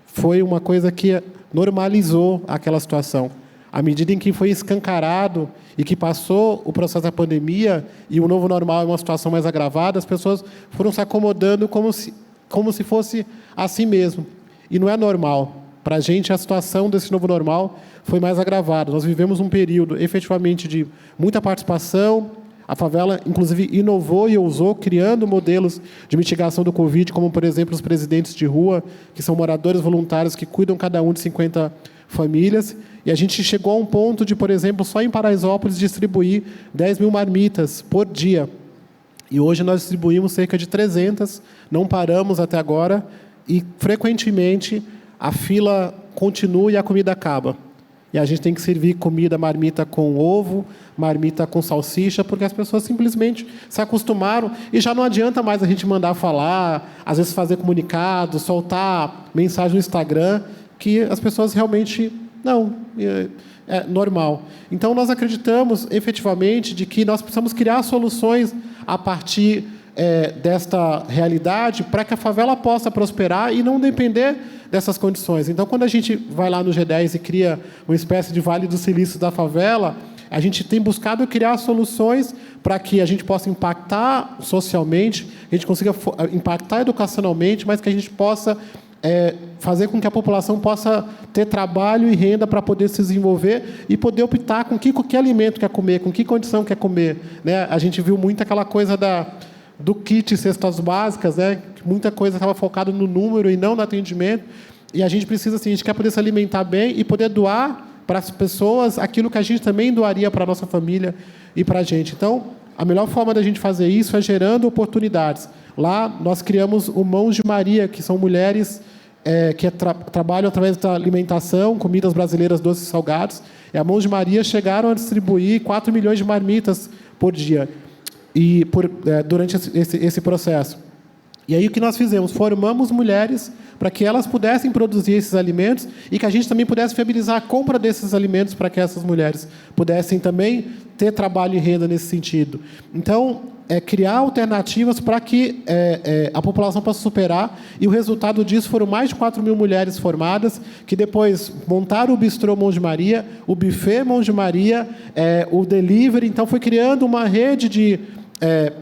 foi uma coisa que normalizou aquela situação. À medida em que foi escancarado e que passou o processo da pandemia e o novo normal é uma situação mais agravada, as pessoas foram se acomodando como se fosse assim mesmo. E não é normal. Para a gente, a situação desse novo normal foi mais agravada. Nós vivemos um período, efetivamente, de muita participação. A favela, inclusive, inovou e ousou, criando modelos de mitigação do Covid, como, por exemplo, os presidentes de rua, que são moradores voluntários que cuidam cada um de 50 famílias. E a gente chegou a um ponto de, por exemplo, só em Paraisópolis, distribuir 10 mil marmitas por dia. E hoje nós distribuímos cerca de 300, não paramos até agora, e, frequentemente, a fila continua e a comida acaba. E a gente tem que servir comida, marmita com ovo, marmita com salsicha, porque as pessoas simplesmente se acostumaram e já não adianta mais a gente mandar falar, às vezes fazer comunicado, soltar mensagem no Instagram, que as pessoas realmente não, é normal. Então, nós acreditamos, efetivamente, de que nós precisamos criar soluções a partir desta realidade para que a favela possa prosperar e não depender dessas condições. Então, quando a gente vai lá no G10 e cria uma espécie de Vale do Silício da favela, a gente tem buscado criar soluções para que a gente possa impactar socialmente, a gente consiga impactar educacionalmente, mas que a gente possa fazer com que a população possa ter trabalho e renda para poder se desenvolver e poder optar com que alimento quer comer, com que condição quer comer. Né? A gente viu muito aquela coisa do kit cestas básicas, né? Muita coisa estava focada no número e não no atendimento. E a gente precisa, assim, a gente quer poder se alimentar bem e poder doar para as pessoas aquilo que a gente também doaria para a nossa família e para a gente. Então, a melhor forma da gente fazer isso é gerando oportunidades. Lá, nós criamos o Mãos de Maria, que são mulheres que trabalham através da alimentação, comidas brasileiras, doces e salgados. E a Mãos de Maria chegaram a distribuir 4 milhões de marmitas por dia. E durante esse processo. E aí o que nós fizemos? Formamos mulheres para que elas pudessem produzir esses alimentos e que a gente também pudesse viabilizar a compra desses alimentos para que essas mulheres pudessem também ter trabalho e renda nesse sentido. Então, criar alternativas para que a população possa superar, e o resultado disso foram mais de 4 mil mulheres formadas, que depois montaram o Bistrô Mãos de Maria, o Buffet Mãos de Maria, o Delivery. Então, foi criando uma rede de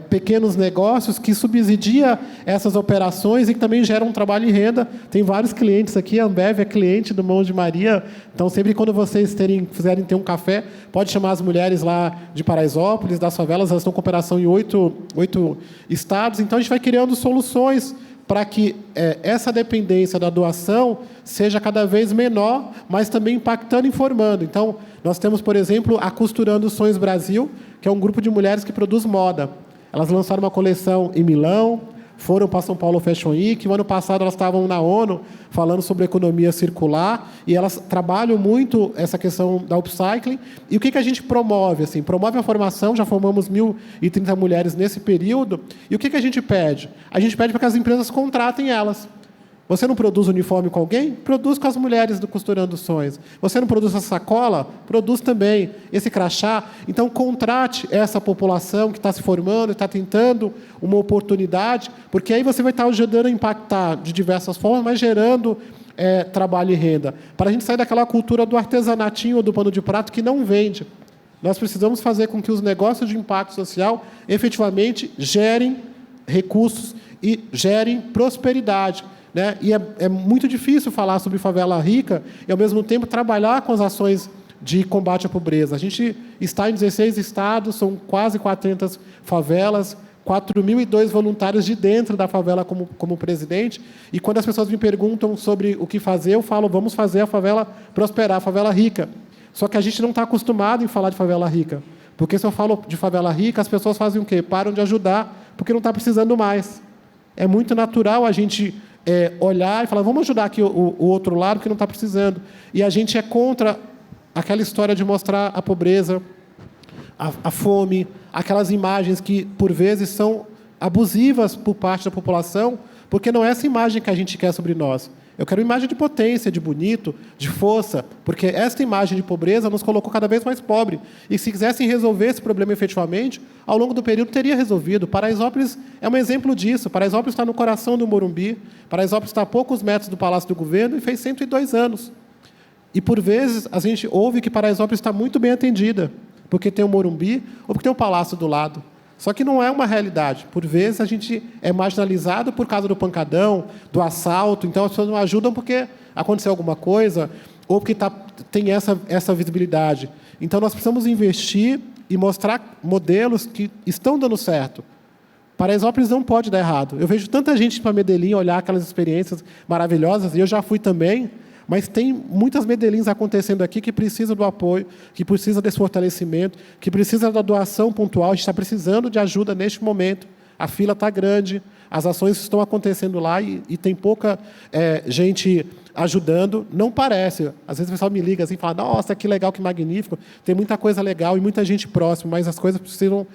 pequenos negócios que subsidia essas operações e que também geram um trabalho e renda. Tem vários clientes aqui, a Ambev é cliente do Mãos de Maria, então sempre quando vocês quiserem ter um café, pode chamar as mulheres lá de Paraisópolis, das favelas, elas estão com operação em 8 estados, então a gente vai criando soluções para que essa dependência da doação seja cada vez menor, mas também impactando e formando. Então, nós temos, por exemplo, a Costurando Sonhos Brasil, que é um grupo de mulheres que produz moda. Elas lançaram uma coleção em Milão, foram para São Paulo Fashion Week. O ano passado elas estavam na ONU falando sobre economia circular e elas trabalham muito essa questão da upcycling. E o que a gente promove? Assim, promove a formação, já formamos 1.030 mulheres nesse período. E o que a gente pede? A gente pede para que as empresas contratem elas. Você não produz uniforme com alguém? Produz com as mulheres do Costurando Sonhos. Você não produz essa sacola? Produz também esse crachá. Então, contrate essa população que está se formando, está tentando uma oportunidade, porque aí você vai estar ajudando a impactar de diversas formas, mas gerando trabalho e renda. Para a gente sair daquela cultura do artesanatinho ou do pano de prato que não vende. Nós precisamos fazer com que os negócios de impacto social efetivamente gerem recursos e gerem prosperidade. Né? E é muito difícil falar sobre favela rica e, ao mesmo tempo, trabalhar com as ações de combate à pobreza. A gente está em 16 estados, são quase 400 favelas, 4.002 voluntários de dentro da favela como presidente. E, quando as pessoas me perguntam sobre o que fazer, eu falo, vamos fazer a favela prosperar, a favela rica. Só que a gente não está acostumado em falar de favela rica. Porque, se eu falo de favela rica, as pessoas fazem o quê? Param de ajudar, porque não está precisando mais. É muito natural a gente olhar e falar, vamos ajudar aqui o outro lado, que não está precisando. E a gente é contra aquela história de mostrar a pobreza, a fome, aquelas imagens que, por vezes, são abusivas por parte da população, porque não é essa imagem que a gente quer sobre nós. Eu quero uma imagem de potência, de bonito, de força, porque esta imagem de pobreza nos colocou cada vez mais pobre. E se quisessem resolver esse problema efetivamente, ao longo do período teria resolvido. Paraisópolis é um exemplo disso. Paraisópolis está no coração do Morumbi. Paraisópolis está a poucos metros do Palácio do Governo e fez 102 anos. E, por vezes, a gente ouve que Paraisópolis está muito bem atendida, porque tem o Morumbi ou porque tem o Palácio do lado. Só que não é uma realidade. Por vezes, a gente é marginalizado por causa do pancadão, do assalto. Então, as pessoas não ajudam porque aconteceu alguma coisa ou porque tem essa visibilidade. Então, nós precisamos investir e mostrar modelos que estão dando certo. Paraisópolis não pode dar errado. Eu vejo tanta gente para Medellín olhar aquelas experiências maravilhosas, e eu já fui também, mas tem muitas Medellins acontecendo aqui que precisam do apoio, que precisam desse fortalecimento, que precisam da doação pontual. A gente está precisando de ajuda neste momento. A fila está grande, as ações estão acontecendo lá e tem pouca gente ajudando. Não parece. Às vezes o pessoal me liga assim e fala, nossa, que legal, que magnífico. Tem muita coisa legal e muita gente próxima, mas as coisas precisam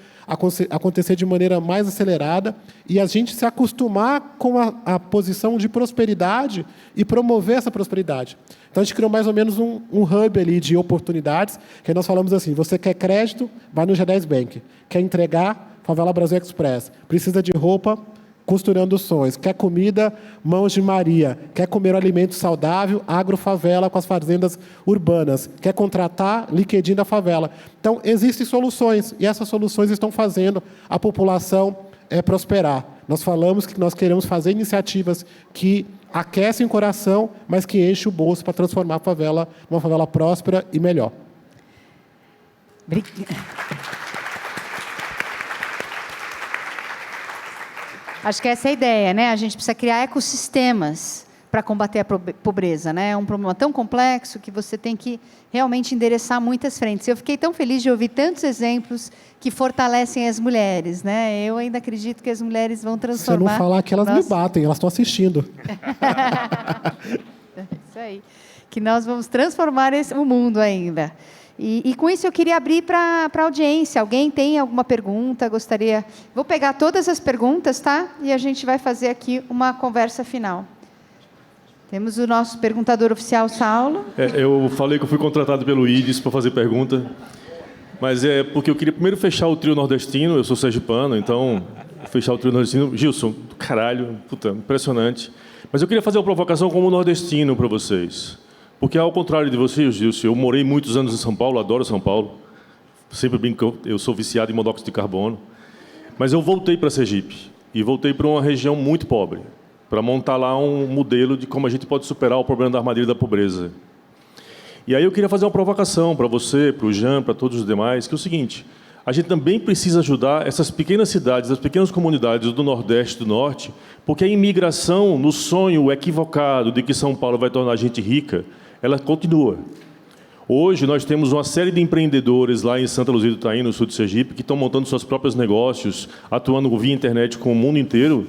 acontecer de maneira mais acelerada e a gente se acostumar com a posição de prosperidade e promover essa prosperidade. Então, a gente criou mais ou menos um hub ali de oportunidades, que nós falamos assim, você quer crédito, vai no G10 Bank. Quer entregar, Favela Brasil Express. Precisa de roupa, Costurando Sonhos. Quer comida, Mãos de Maria. Quer comer um alimento saudável, Agrofavela com as fazendas urbanas. Quer contratar, LinkedIn da favela. Então, existem soluções, e essas soluções estão fazendo a população prosperar. Nós falamos que nós queremos fazer iniciativas que aquecem o coração, mas que enchem o bolso para transformar a favela numa favela próspera e melhor. Acho que essa é a ideia, né? A gente precisa criar ecossistemas para combater a pobreza, né? É um problema tão complexo que você tem que realmente endereçar muitas frentes. Eu fiquei tão feliz de ouvir tantos exemplos que fortalecem as mulheres, né? Eu ainda acredito que as mulheres vão transformar... Se eu não falar que elas me batem, elas estão assistindo. Isso aí. Que nós vamos transformar o mundo ainda. E com isso eu queria abrir para a audiência. Alguém tem alguma pergunta? Gostaria... Vou pegar todas as perguntas, tá? E a gente vai fazer aqui uma conversa final. Temos o nosso perguntador oficial, Saulo. Eu falei que eu fui contratado pelo IDES para fazer pergunta, mas é porque eu queria primeiro fechar o trio nordestino. Eu sou sergipano, então fechar o trio nordestino. Gilson, do caralho, puta, impressionante. Mas eu queria fazer uma provocação como nordestino para vocês. Porque, ao contrário de vocês, Gilson, eu morei muitos anos em São Paulo, adoro São Paulo. Sempre brinco que eu sou viciado em monóxido de carbono. Mas eu voltei para Sergipe. E voltei para uma região muito pobre, para montar lá um modelo de como a gente pode superar o problema da armadilha da pobreza. E aí eu queria fazer uma provocação para você, para o Jean, para todos os demais, que é o seguinte: a gente também precisa ajudar essas pequenas cidades, as pequenas comunidades do Nordeste e do Norte, porque a imigração, no sonho equivocado de que São Paulo vai tornar a gente rica, ela continua. Hoje, nós temos uma série de empreendedores lá em Santa Luzia do Itaim, no sul de Sergipe, que estão montando seus próprios negócios, atuando via internet com o mundo inteiro,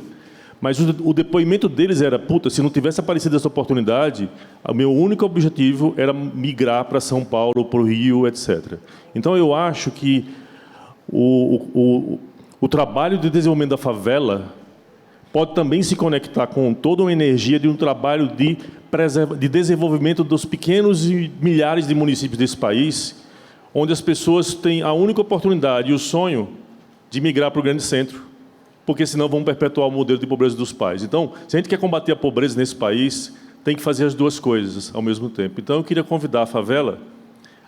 Mas o depoimento deles era, puta, se não tivesse aparecido essa oportunidade, o meu único objetivo era migrar para São Paulo, para o Rio, etc. Então, eu acho que o trabalho de desenvolvimento da favela pode também se conectar com toda uma energia de um trabalho de desenvolvimento dos pequenos e milhares de municípios desse país, onde as pessoas têm a única oportunidade e o sonho de migrar para o grande centro, porque senão vão perpetuar o modelo de pobreza dos pais. Então, se a gente quer combater a pobreza nesse país, tem que fazer as duas coisas ao mesmo tempo. Então, eu queria convidar a favela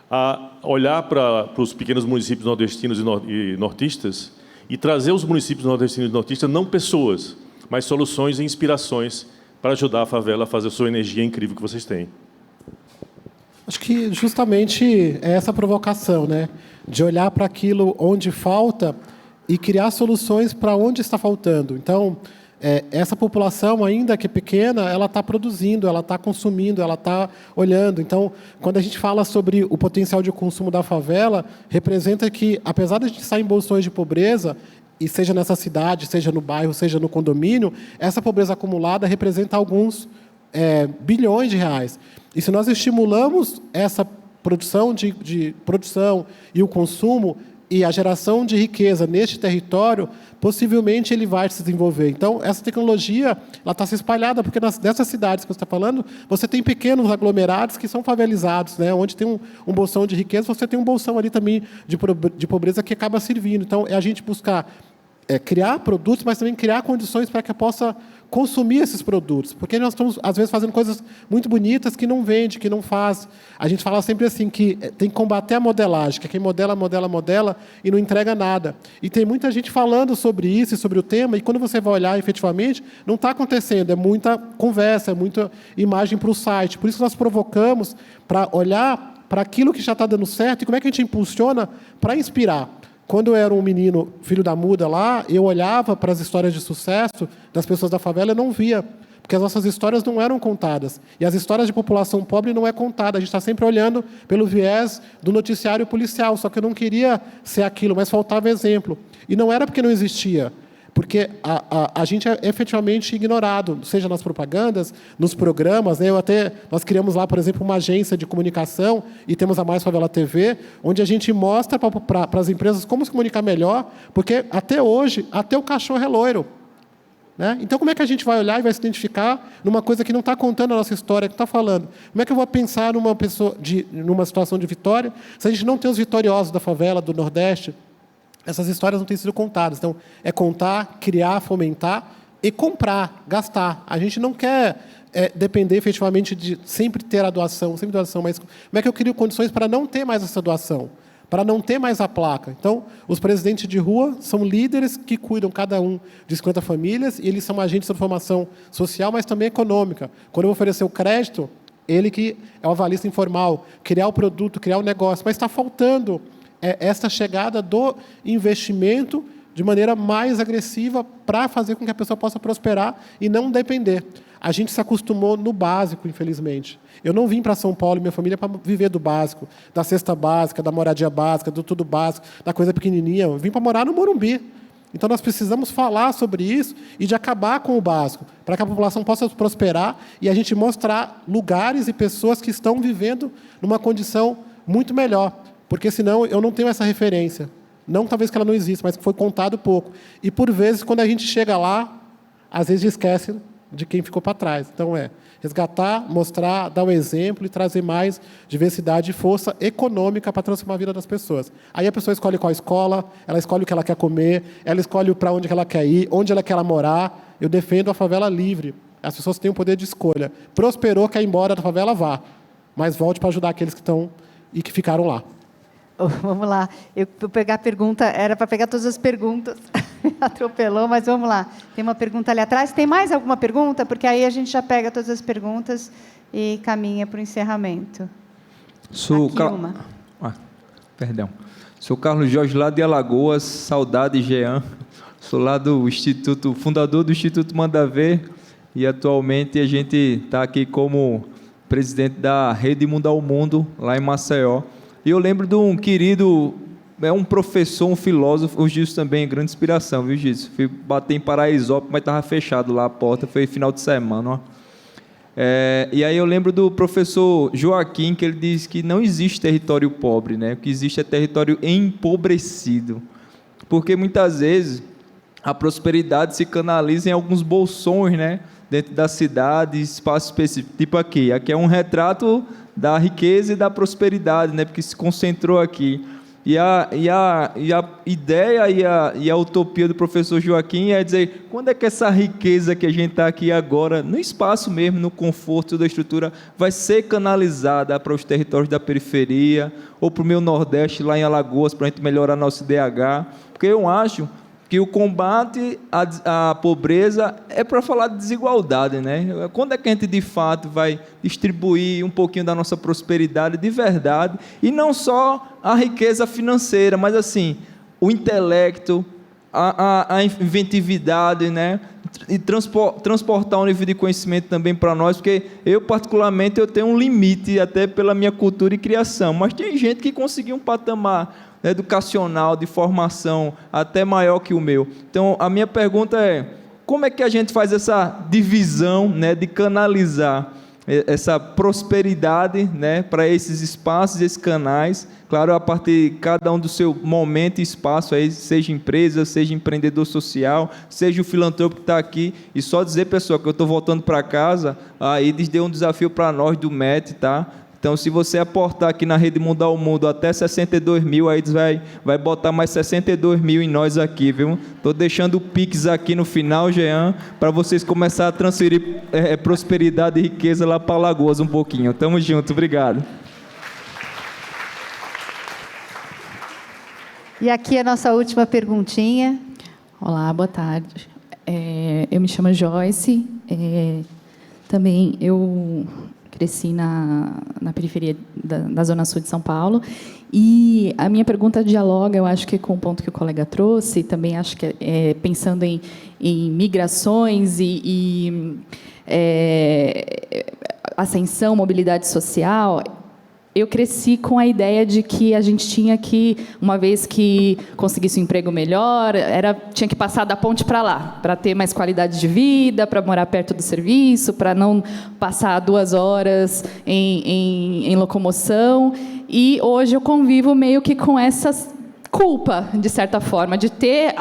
a olhar para os pequenos municípios nordestinos e nortistas e trazer os municípios nordestinos e nortistas não pessoas, mas soluções e inspirações para ajudar a favela a fazer a sua energia incrível que vocês têm. Acho que justamente é essa provocação, né? De olhar para aquilo onde falta e criar soluções para onde está faltando. Então, essa população, ainda que pequena, ela está produzindo, ela está consumindo, ela está olhando. Então, quando a gente fala sobre o potencial de consumo da favela, representa que, apesar de a gente estar em bolsões de pobreza, e seja nessa cidade, seja no bairro, seja no condomínio, essa pobreza acumulada representa alguns bilhões de reais. E se nós estimulamos essa produção de produção e o consumo e a geração de riqueza neste território, possivelmente ele vai se desenvolver. Então, essa tecnologia ela está se espalhada, porque nessas cidades que você está falando, você tem pequenos aglomerados que são favelizados, né? Onde tem um bolsão de riqueza, você tem um bolsão ali também de pobreza que acaba servindo. Então, é a gente buscar criar produtos, mas também criar condições para que possa consumir esses produtos. Porque nós estamos, às vezes, fazendo coisas muito bonitas que não vende, que não faz. A gente fala sempre assim, que tem que combater a modelagem, que quem modela, modela, modela e não entrega nada. E tem muita gente falando sobre isso e sobre o tema, e quando você vai olhar efetivamente, não está acontecendo, é muita conversa, é muita imagem para o site. Por isso nós provocamos para olhar para aquilo que já está dando certo e como é que a gente impulsiona para inspirar. Quando eu era um menino, filho da muda lá, eu olhava para as histórias de sucesso das pessoas da favela e não via, porque as nossas histórias não eram contadas. E as histórias de população pobre não é contada. A gente está sempre olhando pelo viés do noticiário policial, só que eu não queria ser aquilo, mas faltava exemplo. E não era porque não existia, porque a gente é efetivamente ignorado, seja nas propagandas, nos programas, né? Nós criamos lá, por exemplo, uma agência de comunicação, e temos a Mais Favela TV, onde a gente mostra para as empresas como se comunicar melhor, porque até hoje, até o cachorro é loiro. Né? Então, como é que a gente vai olhar e vai se identificar numa coisa que não está contando a nossa história, que está falando? Como é que eu vou pensar numa situação de vitória, se a gente não tem os vitoriosos da favela, do Nordeste? Essas histórias não têm sido contadas. Então, é contar, criar, fomentar e comprar, gastar. A gente não quer depender efetivamente de sempre ter a doação, mas como é que eu crio condições para não ter mais essa doação? Para não ter mais a placa. Então, os presidentes de rua são líderes que cuidam, cada um, de 50 famílias, e eles são agentes de transformação social, mas também econômica. Quando eu vou oferecer o crédito, ele que é o avalista informal, criar o produto, criar o negócio, mas está faltando essa chegada do investimento de maneira mais agressiva para fazer com que a pessoa possa prosperar e não depender. A gente se acostumou no básico, infelizmente. Eu não vim para São Paulo e minha família para viver do básico, da cesta básica, da moradia básica, do tudo básico, da coisa pequenininha. Eu vim para morar no Morumbi. Então, nós precisamos falar sobre isso e de acabar com o básico, para que a população possa prosperar e a gente mostrar lugares e pessoas que estão vivendo numa condição muito melhor. Porque, senão, eu não tenho essa referência. Não talvez que ela não exista, mas que foi contado pouco. E, por vezes, quando a gente chega lá, às vezes esquece de quem ficou para trás. Então, resgatar, mostrar, dar o exemplo e trazer mais diversidade e força econômica para transformar a vida das pessoas. Aí a pessoa escolhe qual escola, ela escolhe o que ela quer comer, ela escolhe para onde ela quer ir, onde ela quer morar. Eu defendo a favela livre. As pessoas têm o poder de escolha. Prosperou, quer ir embora da favela, vá. Mas volte para ajudar aqueles que estão e que ficaram lá. Vamos lá. Eu vou pegar a pergunta, era para pegar todas as perguntas. Atropelou, mas vamos lá. Tem uma pergunta ali atrás. Tem mais alguma pergunta? Porque aí a gente já pega todas as perguntas e caminha para o encerramento. Uma. Perdão. Sou Carlos Jorge, lá de Alagoas. Saudade, Jean. Sou lá do Instituto, fundador do Instituto Manda Ver. E, atualmente, a gente está aqui como presidente da Rede Mundo ao Mundo, lá em Maceió. E eu lembro de um querido é um professor, um filósofo. O Gilson também é grande inspiração, viu, Gilson? Fui bater em Paraisópolis, mas estava fechado lá a porta, foi final de semana, ó. E aí eu lembro do professor Joaquim, que ele diz que não existe território pobre, né? O que existe é território empobrecido. Porque muitas vezes a prosperidade se canaliza em alguns bolsões, né? Dentro da cidade, espaço específico. Tipo aqui é um retrato da riqueza e da prosperidade, né? Porque se concentrou aqui. E a ideia e a utopia do professor Joaquim é dizer, quando é que essa riqueza que a gente está aqui agora, no espaço mesmo, no conforto da estrutura, vai ser canalizada para os territórios da periferia, ou para o meu Nordeste, lá em Alagoas, para a gente melhorar nosso IDH? Porque eu acho que o combate à pobreza é para falar de desigualdade, né? Quando é que a gente, de fato, vai distribuir um pouquinho da nossa prosperidade de verdade, e não só a riqueza financeira, mas, assim, o intelecto, a inventividade, né? E transportar um nível de conhecimento também para nós, porque eu, particularmente, eu tenho um limite, até pela minha cultura e criação, mas tem gente que conseguiu um patamar educacional, de formação, até maior que o meu. Então, a minha pergunta é, como é que a gente faz essa divisão, né, de canalizar essa prosperidade, né, para esses espaços, esses canais, claro, a partir de cada um do seu momento e espaço, aí, seja empresa, seja empreendedor social, seja o filantropo que está aqui, e só dizer, pessoal, que eu estou voltando para casa, a IDES deu um desafio para nós do MET, tá? Então, se você aportar aqui na Rede Mudar o Mundo até 62 mil, aí vai botar mais 62 mil em nós aqui, viu? Estou deixando o Pix aqui no final, Jean, para vocês começarem a transferir prosperidade e riqueza lá para Alagoas um pouquinho. Tamo junto, obrigado. E aqui a nossa última perguntinha. Olá, boa tarde. Eu me chamo Joyce. Também eu cresci na periferia da Zona Sul de São Paulo. E a minha pergunta dialoga, eu acho que com o ponto que o colega trouxe, também acho que pensando em migrações e ascensão, mobilidade social. Eu cresci com a ideia de que a gente tinha que, uma vez que conseguisse um emprego melhor, tinha que passar da ponte para lá, para ter mais qualidade de vida, para morar perto do serviço, para não passar 2 horas em locomoção. E hoje eu convivo meio que com essa culpa, de certa forma, de ter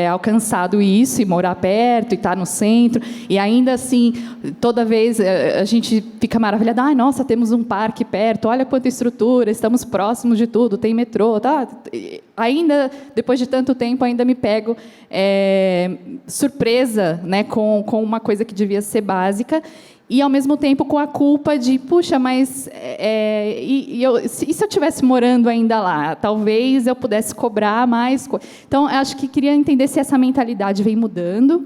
alcançado isso e morar perto e estar no centro, e ainda assim, toda vez a gente fica maravilhada, ai, nossa, temos um parque perto, olha quanta estrutura, estamos próximos de tudo, tem metrô, tá? Ainda, depois de tanto tempo, ainda me pego surpresa, né, com uma coisa que devia ser básica, e, ao mesmo tempo, com a culpa de, puxa, mas e se eu estivesse morando ainda lá, talvez eu pudesse cobrar mais. Então, acho que queria entender se essa mentalidade vem mudando,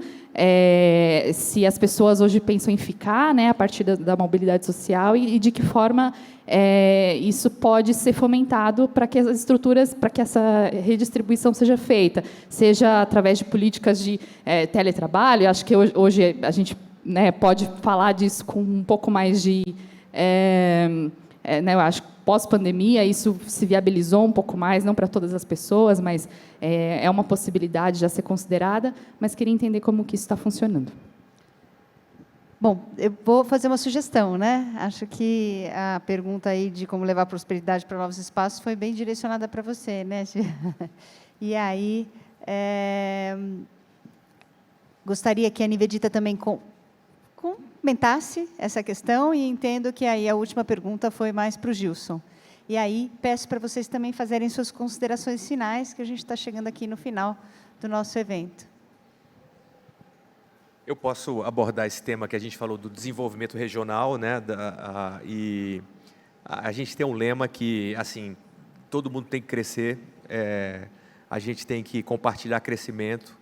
se as pessoas hoje pensam em ficar, né, a partir da mobilidade social, e de que forma isso pode ser fomentado para que as estruturas, para que essa redistribuição seja feita, seja através de políticas de teletrabalho. Acho que hoje a gente, né, pode falar disso com um pouco mais de... né, eu acho que pós-pandemia isso se viabilizou um pouco mais, não para todas as pessoas, mas é uma possibilidade já ser considerada, mas queria entender como que isso está funcionando. Bom, eu vou fazer uma sugestão, né? Acho que a pergunta aí de como levar a prosperidade para novos espaços foi bem direcionada para você, né, Gia? E aí, gostaria que a Nivedita também comentasse essa questão, e entendo que aí a última pergunta foi mais para o Gilson. E aí peço para vocês também fazerem suas considerações finais, que a gente está chegando aqui no final do nosso evento. Eu posso abordar esse tema que a gente falou do desenvolvimento regional, né? E a gente tem um lema que, assim, todo mundo tem que crescer, a gente tem que compartilhar crescimento.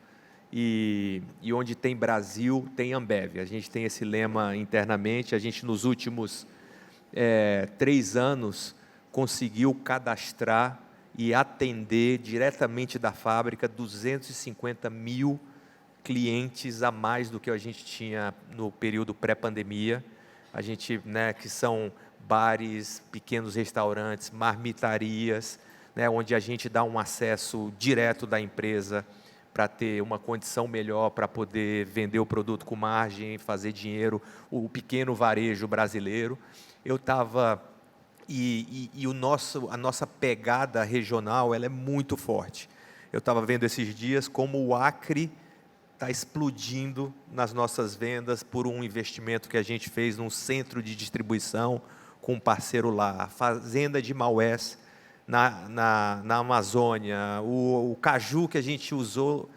E onde tem Brasil, tem Ambev. A gente tem esse lema internamente. A gente, nos últimos 3 anos, conseguiu cadastrar e atender diretamente da fábrica 250 mil clientes a mais do que a gente tinha no período pré-pandemia. A gente, né, que são bares, pequenos restaurantes, marmitarias, né, onde a gente dá um acesso direto da empresa para ter uma condição melhor para poder vender o produto com margem, fazer dinheiro, o pequeno varejo brasileiro. Eu estava... a nossa pegada regional ela é muito forte. Eu estava vendo esses dias como o Acre está explodindo nas nossas vendas por um investimento que a gente fez num centro de distribuição com um parceiro lá, a Fazenda de Maués, na Amazônia, o caju que a gente usou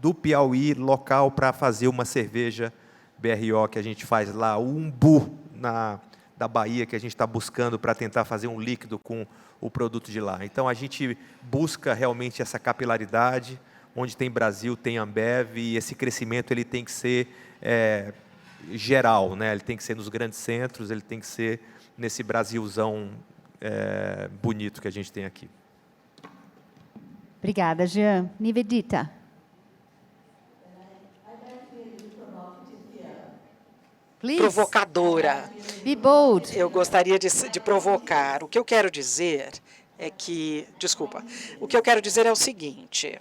do Piauí local para fazer uma cerveja BRO que a gente faz lá, o umbu da Bahia que a gente está buscando para tentar fazer um líquido com o produto de lá. Então, a gente busca realmente essa capilaridade, onde tem Brasil, tem Ambev, e esse crescimento ele tem que ser geral, né? Ele tem que ser nos grandes centros, ele tem que ser nesse Brasilzão bonito que a gente tem aqui. Obrigada, Jean. Nivedita. Please. Provocadora. Be bold. Eu gostaria de provocar. O que eu quero dizer é que... Desculpa. O que eu quero dizer é o seguinte...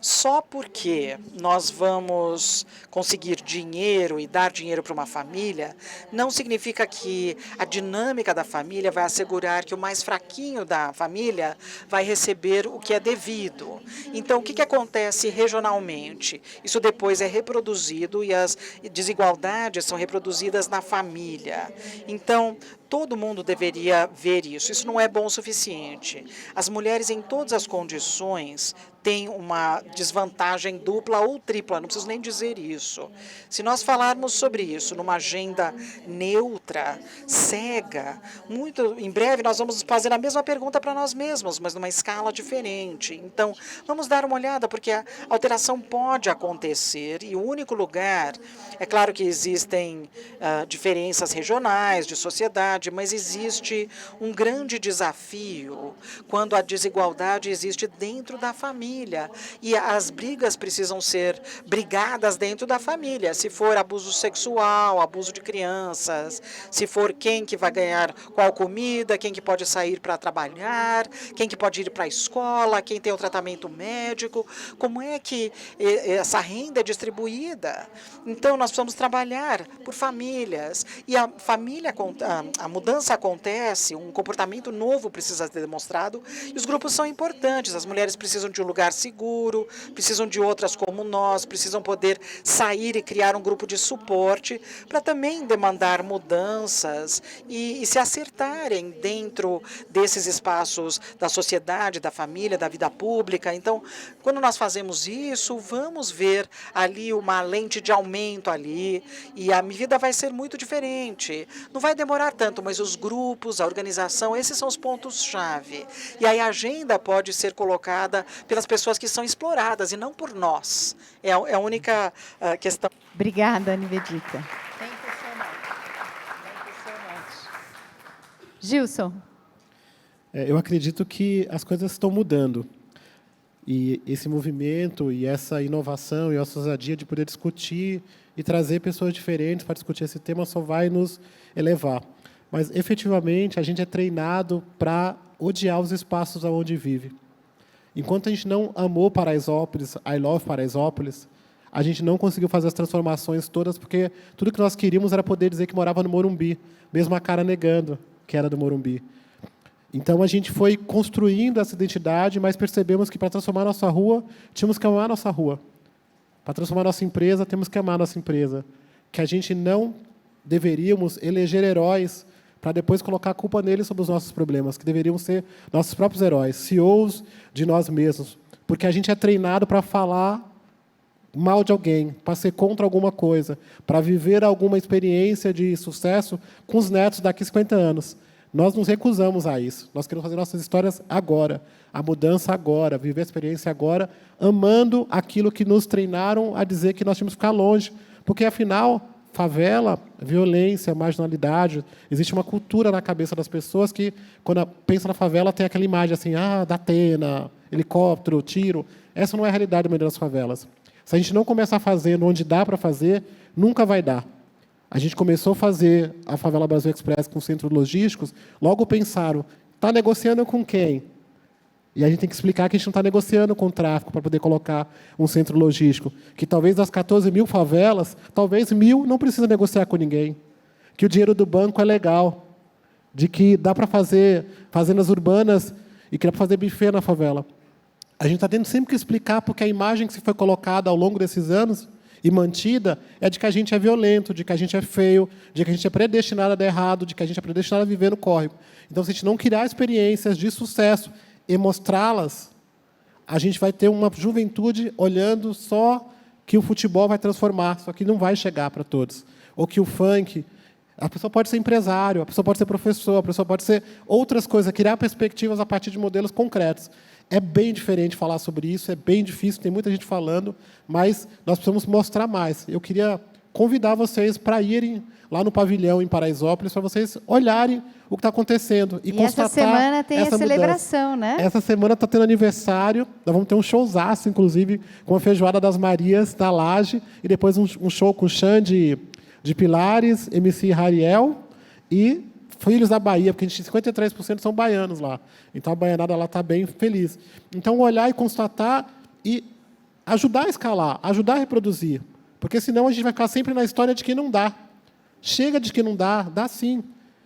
Só porque nós vamos conseguir dinheiro e dar dinheiro para uma família, não significa que a dinâmica da família vai assegurar que o mais fraquinho da família vai receber o que é devido. Então, o que acontece regionalmente? Isso depois é reproduzido e as desigualdades são reproduzidas na família. Então, todo mundo deveria ver isso. Isso não é bom o suficiente. As mulheres, em todas as condições, têm uma desvantagem dupla ou tripla, não preciso nem dizer isso. Se nós falarmos sobre isso numa agenda neutra, cega, muito em breve nós vamos fazer a mesma pergunta para nós mesmos, mas numa escala diferente. Então, vamos dar uma olhada, porque a alteração pode acontecer e o único lugar, é claro que existem diferenças regionais, de sociedade, mas existe um grande desafio quando a desigualdade existe dentro da família. E as brigas precisam ser brigadas dentro da família. Se for abuso sexual, abuso de crianças, se for quem que vai ganhar qual comida, quem que pode sair para trabalhar, quem que pode ir para a escola, quem tem o tratamento médico, como é que essa renda é distribuída. Então, nós precisamos trabalhar por famílias. E a família, a mudança acontece, um comportamento novo precisa ser demonstrado, e os grupos são importantes. As mulheres precisam de um lugar seguro, precisam de outras como nós, precisam poder sair e criar um grupo de suporte para também demandar mudanças e se acertarem dentro desses espaços da sociedade, da família, da vida pública. Então, quando nós fazemos isso, vamos ver ali uma lente de aumento ali e a vida vai ser muito diferente. Não vai demorar tanto, mas os grupos, a organização, esses são os pontos-chave. E aí a agenda pode ser colocada pelas pessoas que são exploradas e não por nós. É a única questão. Obrigada, Nivedita. Gilson. Eu acredito que as coisas estão mudando. E esse movimento e essa inovação e essa ousadia de poder discutir e trazer pessoas diferentes para discutir esse tema só vai nos elevar. Mas, efetivamente, a gente é treinado para odiar os espaços onde vive. Enquanto a gente não amou Paraisópolis, I love Paraisópolis, a gente não conseguiu fazer as transformações todas, porque tudo que nós queríamos era poder dizer que morava no Morumbi, mesmo a cara negando que era do Morumbi. Então, a gente foi construindo essa identidade, mas percebemos que, para transformar nossa rua, tínhamos que amar nossa rua. Para transformar nossa empresa, temos que amar nossa empresa. Que a gente não deveríamos eleger heróis para depois colocar a culpa neles sobre os nossos problemas, que deveríamos ser nossos próprios heróis, CEOs de nós mesmos. Porque a gente é treinado para falar mal de alguém, para ser contra alguma coisa, para viver alguma experiência de sucesso com os netos daqui a 50 anos. Nós nos recusamos a isso. Nós queremos fazer nossas histórias agora, a mudança agora, viver a experiência agora, amando aquilo que nos treinaram a dizer que nós tínhamos que ficar longe. Porque, afinal, favela, violência, marginalidade, existe uma cultura na cabeça das pessoas que, quando pensa na favela, tem aquela imagem assim, da Atena, helicóptero, tiro. Essa não é a realidade da maioria das favelas. Se a gente não começar fazendo onde dá para fazer, nunca vai dar. A gente começou a fazer a Favela Brasil Express com centros logísticos, logo pensaram, está negociando com quem? E a gente tem que explicar que a gente não está negociando com o tráfico para poder colocar um centro logístico. Que talvez das 14 mil favelas, talvez 1.000 não precisa negociar com ninguém. Que o dinheiro do banco é legal. De que dá para fazer fazendas urbanas e que dá para fazer buffet na favela. A gente está tendo sempre que explicar porque a imagem que se foi colocada ao longo desses anos e mantida é de que a gente é violento, de que a gente é feio, de que a gente é predestinado a dar errado, de que a gente é predestinado a viver no córrego. Então, se a gente não criar experiências de sucesso e mostrá-las, a gente vai ter uma juventude olhando só que o futebol vai transformar, só que não vai chegar para todos. Ou que o funk... A pessoa pode ser empresário, a pessoa pode ser professor, a pessoa pode ser outras coisas, criar perspectivas a partir de modelos concretos. É bem diferente falar sobre isso, é bem difícil, tem muita gente falando, mas nós precisamos mostrar mais. Eu queria convidar vocês para irem lá no pavilhão em Paraisópolis, para vocês olharem o que está acontecendo e constatar essa semana tem essa a celebração, mudança. né? Essa semana está tendo aniversário, nós vamos ter um showzaço, inclusive, com a Feijoada das Marias na Laje, e depois um show com Xande de Pilares, MC Rariel e Filhos da Bahia, porque a gente 53% são baianos lá. Então, a baianada lá está bem feliz. Então, olhar e constatar e ajudar a escalar, ajudar a reproduzir. Porque, senão, a gente vai ficar sempre na história de que não dá. Chega de que não dá, dá sim.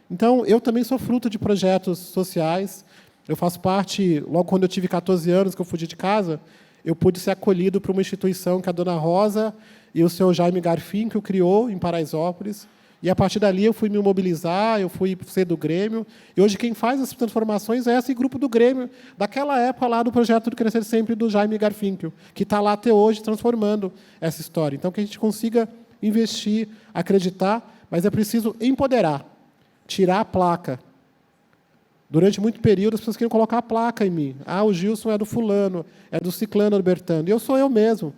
Então, eu também sou fruto de projetos sociais. Eu faço parte, logo quando eu tive 14 anos, que eu fugi de casa, eu pude ser acolhido por uma instituição que a Dona Rosa e o seu Jaime Garfinkel criou em Paraisópolis. E, a partir dali, eu fui me mobilizar, eu fui ser do Grêmio. E, hoje, quem faz essas transformações é esse grupo do Grêmio, daquela época lá do projeto do Crescer Sempre, do Jaime Garfinkel, que está lá até hoje transformando essa história. Então, que a gente consiga investir, acreditar, mas é preciso empoderar, tirar a placa. Durante muito período, as pessoas queriam colocar a placa em mim. Ah, o Gilson é do fulano, é do ciclano, do Bertano. E eu sou eu mesmo.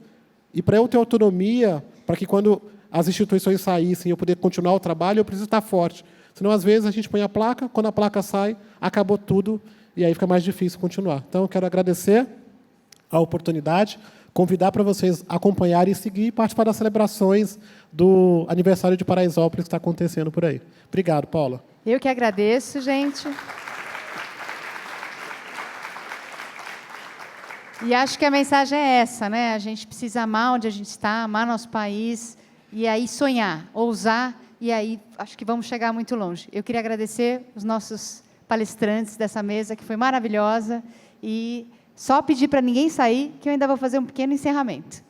E, para eu ter autonomia, para que, quando as instituições saíssem, eu poder continuar o trabalho, eu preciso estar forte. Senão, às vezes, a gente põe a placa, quando a placa sai, acabou tudo, e aí fica mais difícil continuar. Então, eu quero agradecer a oportunidade, convidar para vocês acompanharem e seguir e participar das celebrações do aniversário de Paraisópolis que está acontecendo por aí. Obrigado, Paula. Eu que agradeço, gente. E acho que a mensagem é essa, né? A gente precisa amar onde a gente está, amar nosso país, e aí sonhar, ousar, e aí acho que vamos chegar muito longe. Eu queria agradecer os nossos palestrantes dessa mesa, que foi maravilhosa, e só pedir para ninguém sair, que eu ainda vou fazer um pequeno encerramento.